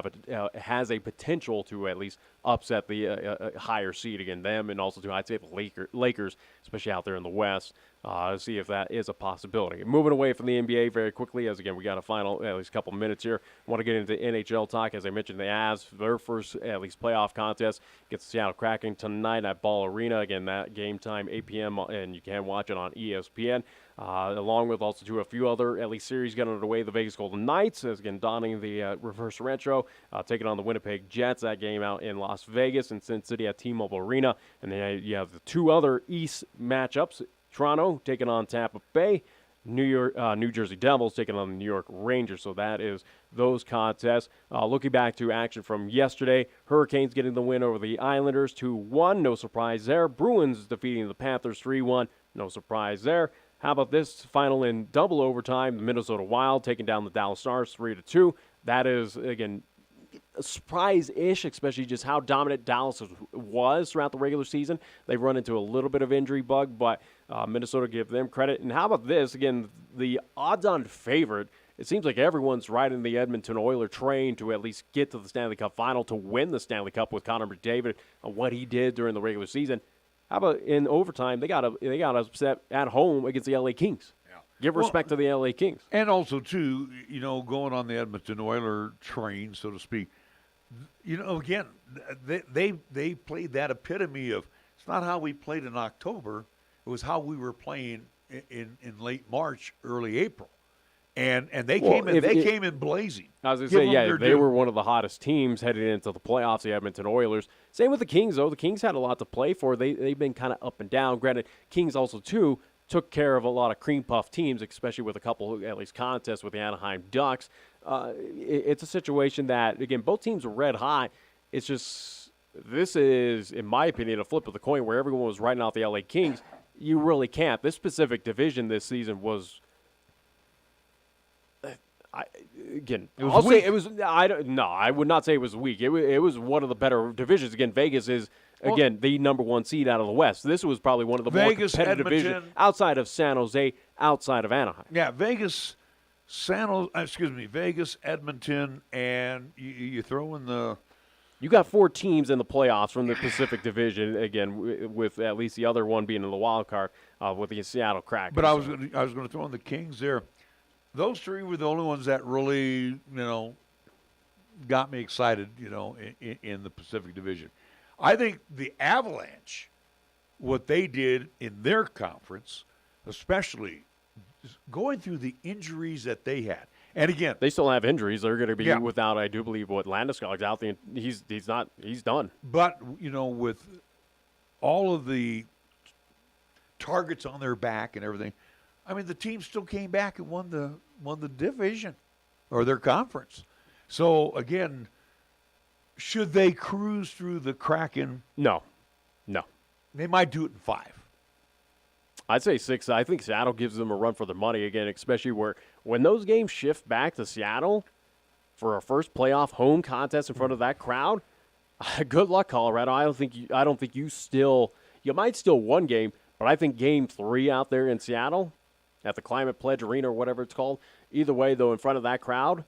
has a potential to at least upset the higher seed, again, them, and also, I'd say, the Lakers, especially out there in the West. To see if that is a possibility. Moving away from the NBA very quickly, as again we got at least a couple minutes here. I want to get into NHL talk. As I mentioned, the Avs, their first at least playoff contest gets the Seattle Kraken tonight at Ball Arena. Again, that game time 8 p.m. and you can watch it on ESPN. Along with also a few other at least series getting underway. The Vegas Golden Knights, as again donning the reverse retro, taking on the Winnipeg Jets. That game out in Las Vegas and Sin City at T-Mobile Arena. And then you have the two other East matchups. Toronto taking on Tampa Bay, New Jersey Devils taking on the New York Rangers. So that is those contests. Looking back to action from yesterday, Hurricanes getting the win over the Islanders 2-1. No surprise there. Bruins defeating the Panthers 3-1. No surprise there. How about this final in double overtime? The Minnesota Wild taking down the Dallas Stars 3-2. That is, again, a surprise-ish, especially just how dominant Dallas was throughout the regular season. They've run into a little bit of injury bug, but Minnesota give them credit. And how about this? Again, the odds-on favorite. It seems like everyone's riding the Edmonton Oilers train to at least get to the Stanley Cup final, to win the Stanley Cup with Connor McDavid and what he did during the regular season. How about in overtime, they got upset at home against the LA Kings. Give respect to the LA Kings. And also, too, going on the Edmonton Oilers train, so to speak, again, they played that epitome of, it's not how we played in October, it was how we were playing in late March, early April. And they came in blazing. I was going to say, they were one of the hottest teams heading into the playoffs, the Edmonton Oilers. Same with the Kings, though. The Kings had a lot to play for. They've been kind of up and down. Granted, Kings also, too, took care of a lot of cream puff teams, especially with a couple, at least, contests with the Anaheim Ducks. It's a situation that, again, both teams are red hot. It's just, this is, in my opinion, a flip of the coin where everyone was writing out the LA Kings. You really can't. This specific division this season was, I would not say it was weak. It was one of the better divisions. Again, Vegas is, the number one seed out of the West. This was probably one of the more competitive divisions outside of San Jose, outside of Anaheim. Yeah, Vegas, Edmonton, and you throw in the... You got 4 teams in the playoffs from the Pacific Division, again, with at least the other one being in the wild card with the Seattle Kraken. But I was going to throw in the Kings there. Those 3 were the only ones that really, got me excited, in the Pacific Division. I think the Avalanche, what they did in their conference, especially going through the injuries that they had. And again, they still have injuries. They're going to be without, I do believe, Landeskog's out there. He's done. But, with all of the targets on their back and everything, I mean, the team still came back and won the division or their conference. So, again, should they cruise through the Kraken? No. They might do it in 5. I'd say 6. I think Seattle gives them a run for their money again, especially when those games shift back to Seattle for a first playoff home contest in front of that crowd. Good luck, Colorado. I don't think you might still one game, but I think Game 3 out there in Seattle at the Climate Pledge Arena or whatever it's called. Either way, though, in front of that crowd,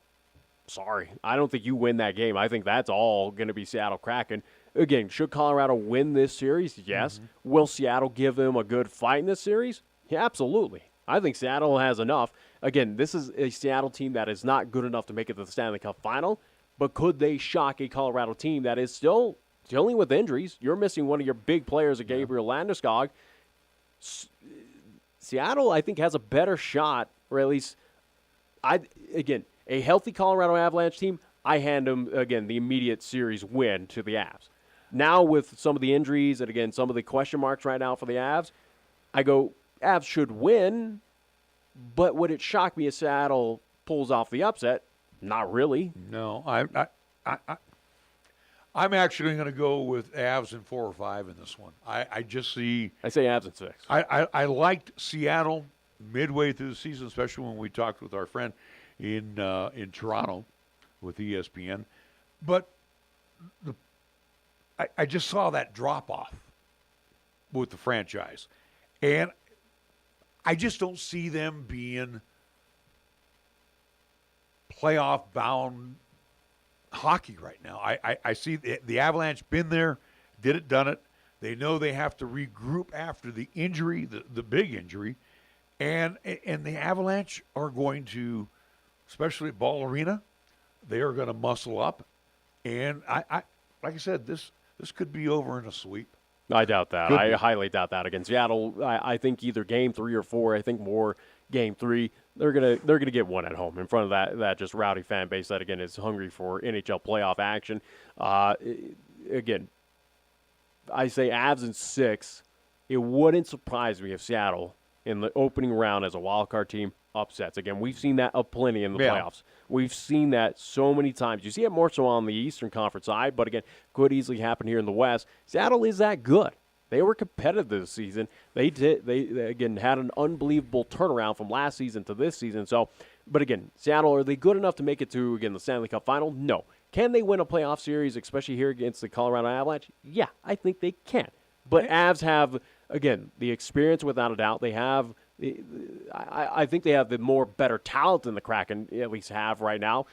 sorry, I don't think you win that game. I think that's all going to be Seattle Kraken. Again, should Colorado win this series? Yes. Mm-hmm. Will Seattle give them a good fight in this series? Yeah, absolutely. I think Seattle has enough. Again, this is a Seattle team that is not good enough to make it to the Stanley Cup final, but could they shock a Colorado team that is still dealing with injuries? You're missing one of your big players, Gabriel Landeskog. Seattle, I think, has a better shot, or at least, a healthy Colorado Avalanche team, I hand them, again, the immediate series win to the Avs. Now with some of the injuries and, again, some of the question marks right now for the Avs, I go, Avs should win, but would it shock me if Seattle pulls off the upset? Not really. No, I'm actually going to go with Avs in 4 or 5 in this one. I just see... I say Avs in 6. I liked Seattle midway through the season, especially when we talked with our friend in Toronto with ESPN. But I just saw that drop-off with the franchise. And I just don't see them being playoff-bound hockey right now. I see the Avalanche been there, did it, done it. They know they have to regroup after the injury, the big injury. And the Avalanche are going to, especially at Ball Arena, they are going to muscle up. And I like I said, this could be over in a sweep. I doubt that. I highly doubt that against Seattle. I think either Game 3 or 4. I think more Game 3. They're gonna get one at home in front of that just rowdy fan base that again is hungry for NHL playoff action. Again, I say Avs in 6. It wouldn't surprise me if Seattle in the opening round as a wild card team upsets. Again, we've seen that plenty in the playoffs. We've seen that so many times. You see it more so on the Eastern Conference side, but again, could easily happen here in the West. Seattle is that good. They were competitive this season. They again had an unbelievable turnaround from last season to this season. So, but again, Seattle, are they good enough to make it to, again, the Stanley Cup final? No. Can they win a playoff series, especially here against the Colorado Avalanche? Yeah, I think they can. But Avs have, again, the experience without a doubt. They have, I think they have the more better talent than the Kraken at least have right now.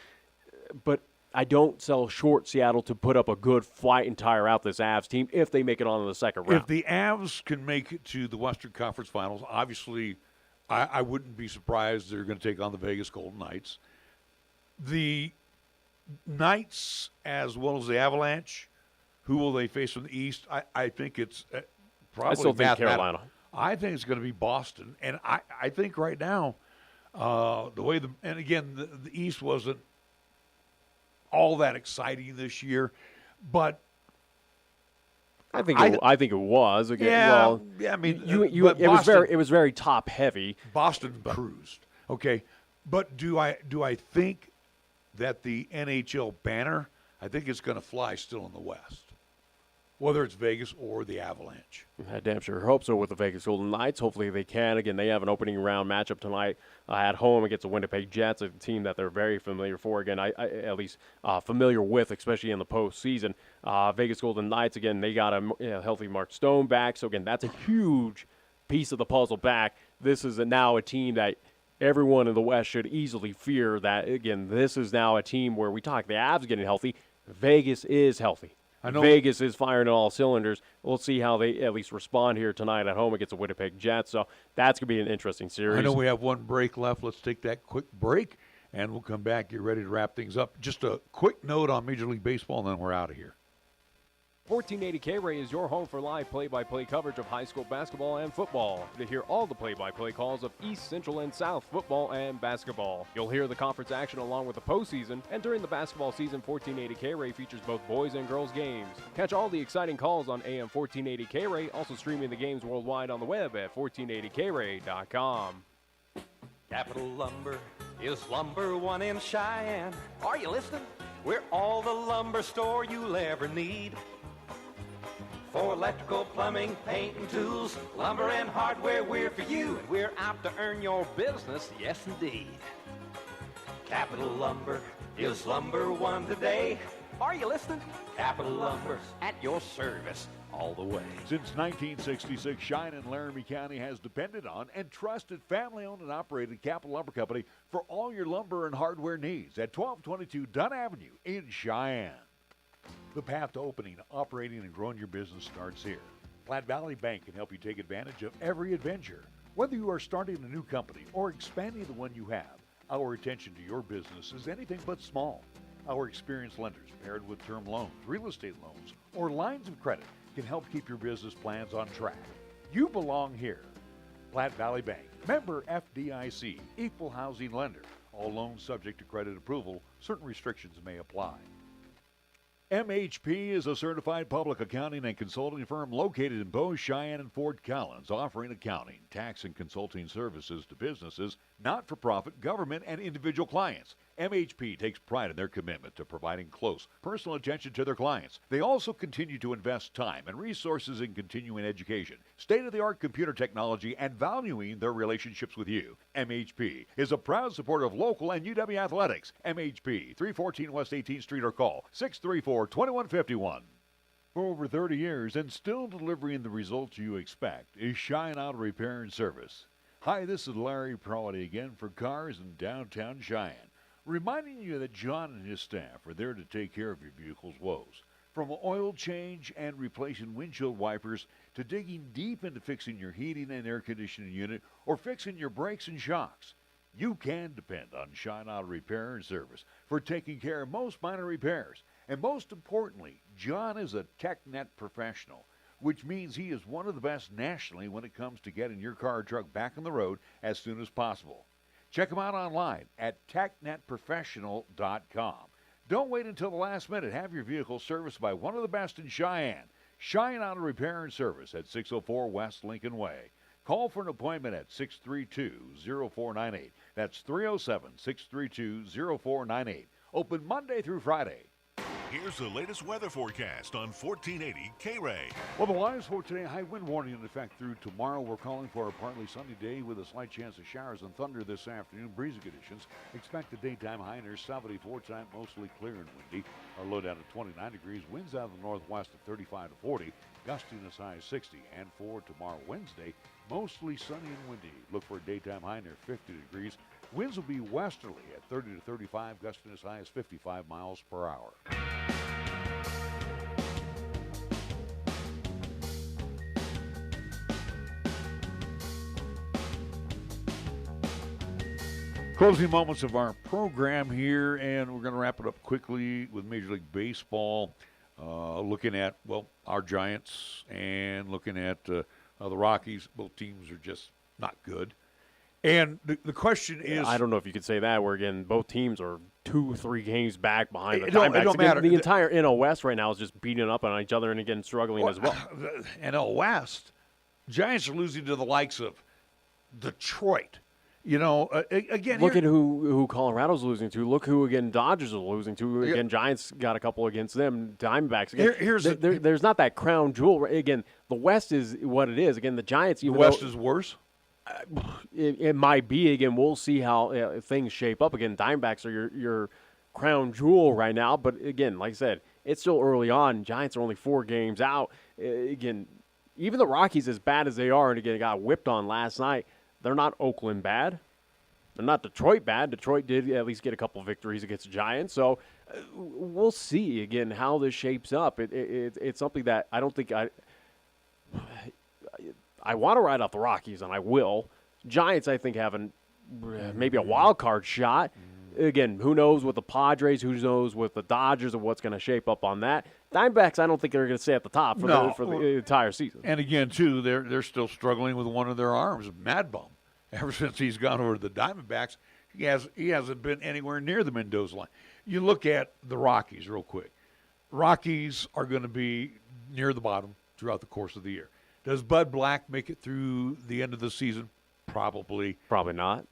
But I don't sell short Seattle to put up a good fight and tire out this Avs team if they make it on in the second round. If the Avs can make it to the Western Conference Finals, obviously I wouldn't be surprised they're going to take on the Vegas Golden Knights. The Knights, as well as the Avalanche, who will they face from the East? I think it's probably I still think Carolina. I think it's going to be Boston. And I think right now, the way and again, the East wasn't all that exciting this year, but I think it was again. Yeah, well, yeah. I mean, it was very top heavy. Boston cruised, okay, but do I think that the NHL banner? I think it's going to fly still in the West, whether it's Vegas or the Avalanche. I damn sure hope so with the Vegas Golden Knights. Hopefully they can. Again, they have an opening round matchup tonight at home against the Winnipeg Jets, a team that they're very familiar for. Again, I at least familiar with, especially in the postseason. Vegas Golden Knights, again, they got a healthy Mark Stone back. So, again, that's a huge piece of the puzzle back. This is now a team that everyone in the West should easily fear that, again, this is now a team where we talk the Avs getting healthy. Vegas is healthy. I know Vegas is firing on all cylinders. We'll see how they at least respond here tonight at home against the Winnipeg Jets. So that's going to be an interesting series. I know we have one break left. Let's take that quick break, and we'll come back, get ready to wrap things up. Just a quick note on Major League Baseball, and then we're out of here. 1480 K-Ray is your home for live play-by-play coverage of high school basketball and football. To hear all the play-by-play calls of East, Central, and South football and basketball. You'll hear the conference action along with the postseason, and during the basketball season, 1480 K-Ray features both boys and girls games. Catch all the exciting calls on AM 1480 K-Ray, also streaming the games worldwide on the web at 1480kray.com. Capital Lumber is lumber one in Cheyenne. Are you listening? We're all the lumber store you'll ever need. For electrical, plumbing, paint, and tools, lumber and hardware, we're for you. And we're out to earn your business, yes indeed. Capital Lumber is lumber one today. Are you listening? Capital Lumber's at your service all the way. Since 1966, Cheyenne and Laramie County has depended on and trusted family-owned and operated Capital Lumber Company for all your lumber and hardware needs at 1222 Dunn Avenue in Cheyenne. The path to opening, operating, and growing your business starts here. Platte Valley Bank can help you take advantage of every adventure. Whether you are starting a new company or expanding the one you have, our attention to your business is anything but small. Our experienced lenders, paired with term loans, real estate loans, or lines of credit, can help keep your business plans on track. You belong here. Platte Valley Bank, member FDIC, equal housing lender. All loans subject to credit approval. Certain restrictions may apply. MHP is a certified public accounting and consulting firm located in Bow, Cheyenne, and Fort Collins, offering accounting, tax, and consulting services to businesses, not-for-profit, government, and individual clients. MHP takes pride in their commitment to providing close, personal attention to their clients. They also continue to invest time and resources in continuing education, state-of-the-art computer technology, and valuing their relationships with you. MHP is a proud supporter of local and UW athletics. MHP, 314 West 18th Street, or call 634-2151. For over 30 years and still delivering the results you expect is Shine Auto Repair and Service. Hi, this is Larry Proietti again for Cars in downtown Cheyenne, reminding you that John and his staff are there to take care of your vehicle's woes. From oil change and replacing windshield wipers to digging deep into fixing your heating and air conditioning unit or fixing your brakes and shocks, you can depend on Shine Auto Repair and Service for taking care of most minor repairs. And most importantly, John is a TechNet professional, which means he is one of the best nationally when it comes to getting your car or truck back on the road as soon as possible. Check him out online at technetprofessional.com. Don't wait until the last minute. Have your vehicle serviced by one of the best in Cheyenne. Cheyenne Auto Repair and Service at 604 West Lincoln Way. Call for an appointment at 632-0498. That's 307-632-0498. Open Monday through Friday. Here's the latest weather forecast on 1480 K-Ray. Well, the lines for today, high wind warning in effect through tomorrow. We're calling for a partly sunny day with a slight chance of showers and thunder this afternoon. Breezy conditions. Expect a daytime high near 74, tonight mostly clear and windy. Our low down to 29 degrees. Winds out of the northwest at 35 to 40. Gusting as high as 60. And for tomorrow, Wednesday, mostly sunny and windy. Look for a daytime high near 50 degrees. Winds will be westerly at 30 to 35, gusting as high as 55 miles per hour. Closing moments of our program here, and we're going to wrap it up quickly with Major League Baseball. Looking at, well, our Giants and looking at the Rockies. Both teams are just not good. And the question is... I don't know if you could say that, where, again, both teams are 2-3 games back behind the Diamondbacks. Diamondbacks. It don't matter. The entire NL West right now is just beating up on each other and, again, struggling as well. NL West, Giants are losing to the likes of Detroit. You know, again, look at who Colorado's losing to. Look who, again, Dodgers are losing to. Again, Giants got a couple against them. Diamondbacks. Again, there's not that crown jewel. Again, the West is what it is. Again, the Giants. The West is worse? It might be. Again, we'll see how things shape up. Again, Diamondbacks are your crown jewel right now. But, again, like I said, it's still early on. Giants are only 4 games out. Again, even the Rockies, as bad as they are, and, again, got whipped on last night, they're not Oakland bad. They're not Detroit bad. Detroit did at least get a couple victories against the Giants. So we'll see, again, how this shapes up. It's something that I don't think I want to ride off the Rockies, and I will. Giants, I think, have maybe a wild card shot. Again, who knows with the Padres, who knows with the Dodgers and what's going to shape up on that. Diamondbacks, I don't think they're going to stay at the top for the entire season. And again, too, they're still struggling with one of their arms, Mad Bum. Ever since he's gone over to the Diamondbacks, he hasn't been anywhere near the Mendoza line. You look at the Rockies real quick. Rockies are going to be near the bottom throughout the course of the year. Does Bud Black make it through the end of the season? Probably. Probably not.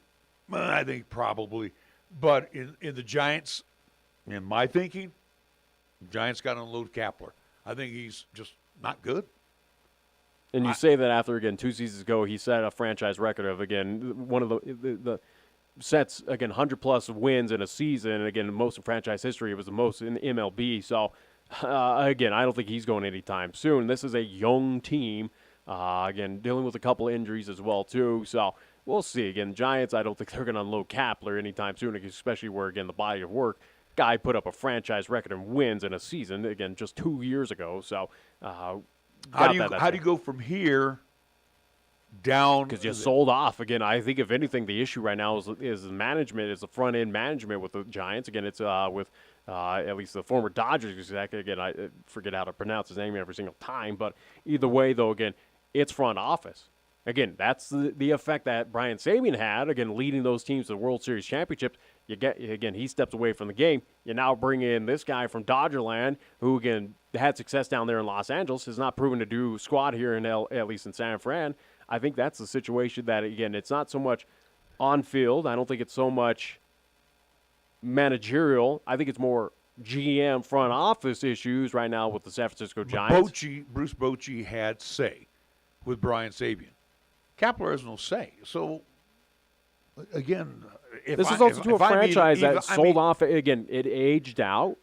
I think probably. But in the Giants, in my thinking, the Giants got to unload Kapler. I think he's just not good. And you say that after, again, 2 seasons ago, he set a franchise record of, again, one of the sets, again, 100-plus wins in a season. And, again, the most in franchise history. It was the most in the MLB. So, again, I don't think he's going anytime soon. This is a young team, again, dealing with a couple of injuries as well, too. So we'll see. Again, Giants, I don't think they're going to unload Kapler anytime soon, especially where, again, the body of work. Guy put up a franchise record in wins in a season, again, just 2 years ago. So, how do you go from here down? Because you sold off. Again, I think if anything, the issue right now is management, is the front end management with the Giants. Again, it's with at least the former Dodgers exec. Again, I forget how to pronounce his name every single time. But either way, though, again, it's front office. Again, that's the effect that Brian Sabean had. Again, leading those teams to the World Series championships. He steps away from the game. You now bring in this guy from Dodgerland, who, again, had success down there in Los Angeles, has not proven to do squat here at least in San Fran. I think that's the situation that, again, it's not so much on field. I don't think it's so much managerial. I think it's more GM front office issues right now with the San Francisco Giants. Bruce Bochy had say with Brian Sabean. Kapler has no say. So, again, this is also a franchise that sold off. Again, it aged out,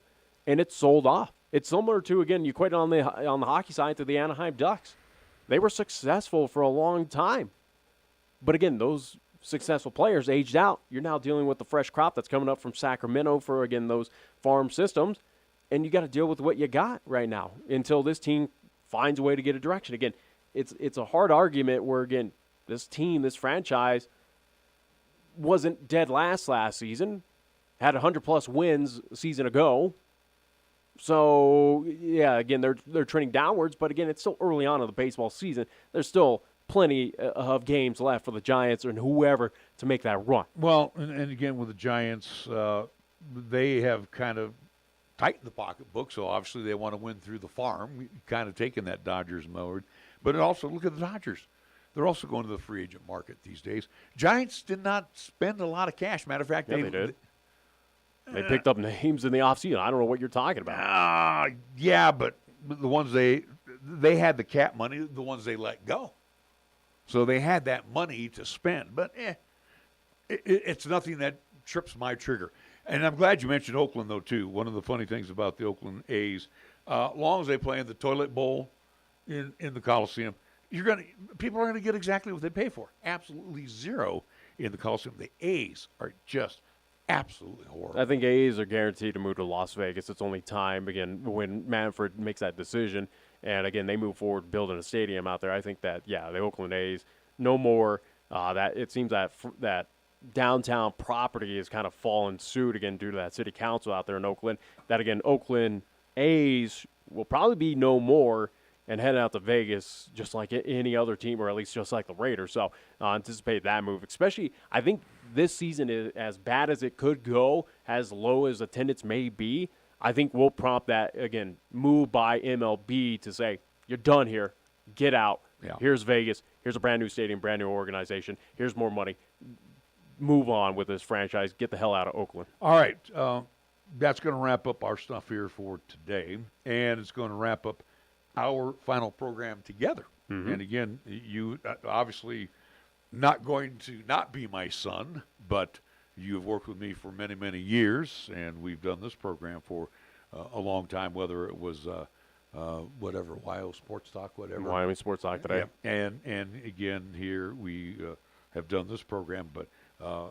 and it sold off. It's similar to, again, you equate it on the hockey side to the Anaheim Ducks. They were successful for a long time. But, again, those successful players aged out. You're now dealing with the fresh crop that's coming up from Sacramento for, again, those farm systems. And you got to deal with what you got right now until this team finds a way to get a direction. Again, it's a hard argument where, again, this team, this franchise, wasn't dead last season, had 100-plus wins a season ago. So, yeah, again, they're trending downwards, but, again, it's still early on in the baseball season. There's still plenty of games left for the Giants and whoever to make that run. Well, and again, with the Giants, they have kind of tightened the pocketbook, so obviously they want to win through the farm, kind of taking that Dodgers mode. But also, look at the Dodgers. they're also going to the free agent market these days. Giants did not spend a lot of cash. Matter of fact, they did. They picked up names in the offseason. I don't know what you're talking about. Yeah, but the ones they had the cap money, the ones they let go. So they had that money to spend. But it's nothing that trips my trigger. And I'm glad you mentioned Oakland, though, too. One of the funny things about the Oakland A's, long as they play in the toilet bowl in the Coliseum, people are going to get exactly what they pay for. Absolutely zero in the Coliseum. The A's are just absolutely horrible. I think A's are guaranteed to move to Las Vegas. It's only time, again, when Manfred makes that decision. And, again, they move forward building a stadium out there. I think that, the Oakland A's, no more. That it seems that downtown property is kind of fallen suit, again, due to that city council out there in Oakland. That, again, Oakland A's will probably be no more and head out to Vegas just like any other team, or at least just like the Raiders. So anticipate that move. Especially, I think this season is as bad as it could go, as low as attendance may be. I think we'll prompt that, again, move by MLB to say, you're done here. Get out. Yeah. Here's Vegas. Here's a brand new stadium, brand new organization. Here's more money. Move on with this franchise. Get the hell out of Oakland. All right. That's going to wrap up our stuff here for today. And it's going to wrap up our final program together. Mm-hmm. And again, you obviously not going to not be my son, but you have worked with me for many, many years, and we've done this program for a long time, whether it was whatever, WYO Sports Talk, whatever. Wyoming Sports Talk today. Yeah. And again, here we have done this program, but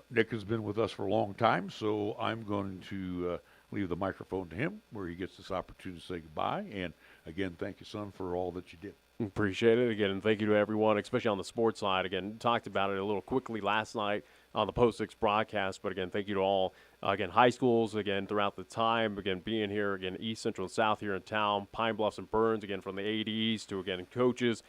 Nick has been with us for a long time, so I'm going to leave the microphone to him where he gets this opportunity to say goodbye. And again, thank you, son, for all that you did. Appreciate it. Again, and thank you to everyone, especially on the sports side. Again, talked about it a little quickly last night on the Post-6 broadcast, but again, thank you to all, again, high schools, again, throughout the time, again, being here, again, East, Central, and South here in town, Pine Bluffs and Burns, again, from the ADs to, again, coaches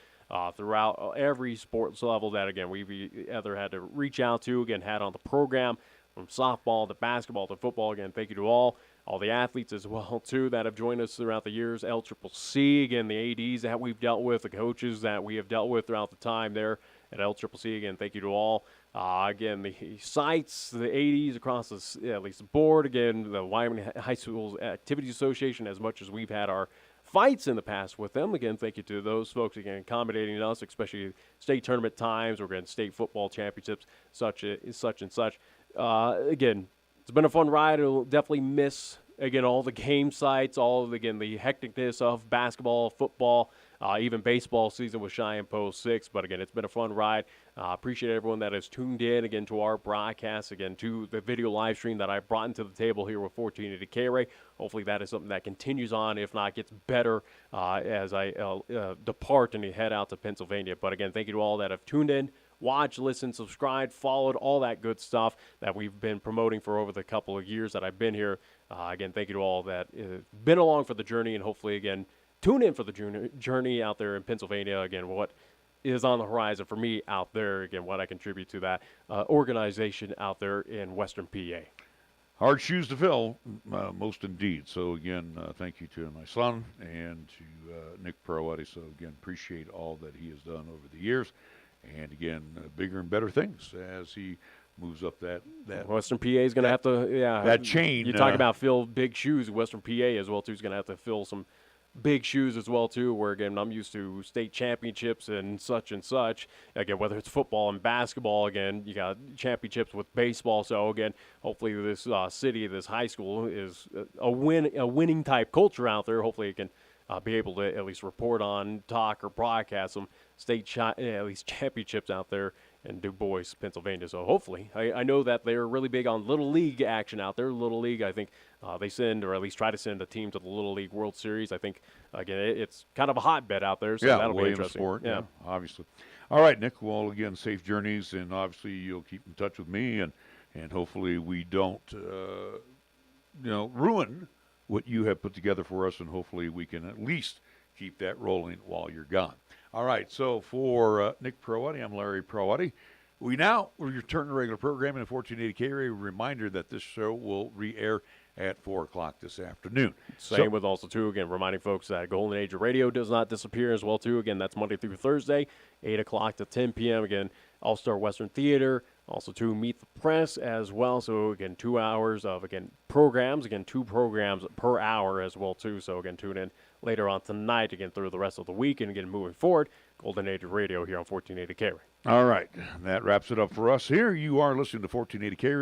throughout every sports level that, again, we've either had to reach out to, again, had on the program, from softball to basketball to football. Again, thank you to all the athletes as well, too, that have joined us throughout the years. LCCC, again, the ADs that we've dealt with, the coaches that we have dealt with throughout the time there at LCCC. Again, thank you to all. Again, the sites, the ADs across at least the board. Again, the Wyoming High Schools Activities Association, as much as we've had our fights in the past with them. Again, thank you to those folks, again, accommodating us, especially state tournament times or, again, state football championships, such and such. Again, it's been a fun ride. I'll definitely miss, again, all the game sites, again, the hecticness of basketball, football, even baseball season with Cheyenne Post-6. But, again, it's been a fun ride. Appreciate everyone that has tuned in, again, to our broadcast, again, to the video live stream that I brought into the table here with 1480 K-Ray. Hopefully that is something that continues on, if not gets better as I depart and head out to Pennsylvania. But, again, thank you to all that have tuned in, watched, listened, subscribed, followed, all that good stuff that we've been promoting for over the couple of years that I've been here. Again, thank you to all that have been along for the journey, and hopefully, again, tune in for the journey out there in Pennsylvania. Again, what is on the horizon for me out there, again, what I contribute to that organization out there in Western PA. Hard shoes to fill, most indeed. So, again, thank you to my son and to Nick Proietti. So, again, appreciate all that he has done over the years. And, again, bigger and better things as he moves up that Western PA is going to have to, that chain. You talk about fill big shoes. Western PA as well, too, is going to have to fill some big shoes as well, too, where, again, I'm used to state championships and such. Again, whether it's football and basketball, again, you got championships with baseball. So, again, hopefully this city, this high school is a winning type culture out there. Hopefully it can be able to at least report on, talk, or broadcast some state at least championships out there in Du Bois, Pennsylvania. So hopefully, I know that they're really big on Little League action out there. Little League, I think they send, or at least try to send a team to the Little League World Series. I think, again, it's kind of a hotbed out there, so that'll be interesting. Sport, yeah, obviously. All right, Nick, well, again, safe journeys, and obviously you'll keep in touch with me, and hopefully we don't, ruin what you have put together for us, and hopefully we can at least keep that rolling while you're gone. All right, so for Nick Proietti, I'm Larry Proietti. We now return to regular programming at 1480 K-Ray. Reminder that this show will re-air at 4 o'clock this afternoon. Same with also, too, again, reminding folks that Golden Age of Radio does not disappear as well, too. Again, that's Monday through Thursday, 8 o'clock to 10 p.m. Again, All-Star Western Theater. Also, too, Meet the Press as well. So, again, 2 hours of, again, programs. Again, 2 programs per hour as well, too. So, again, tune in later on tonight, again, through the rest of the week. And, again, moving forward, Golden Age of Radio here on 1480 K. All right. That wraps it up for us here. You are listening to 1480 K.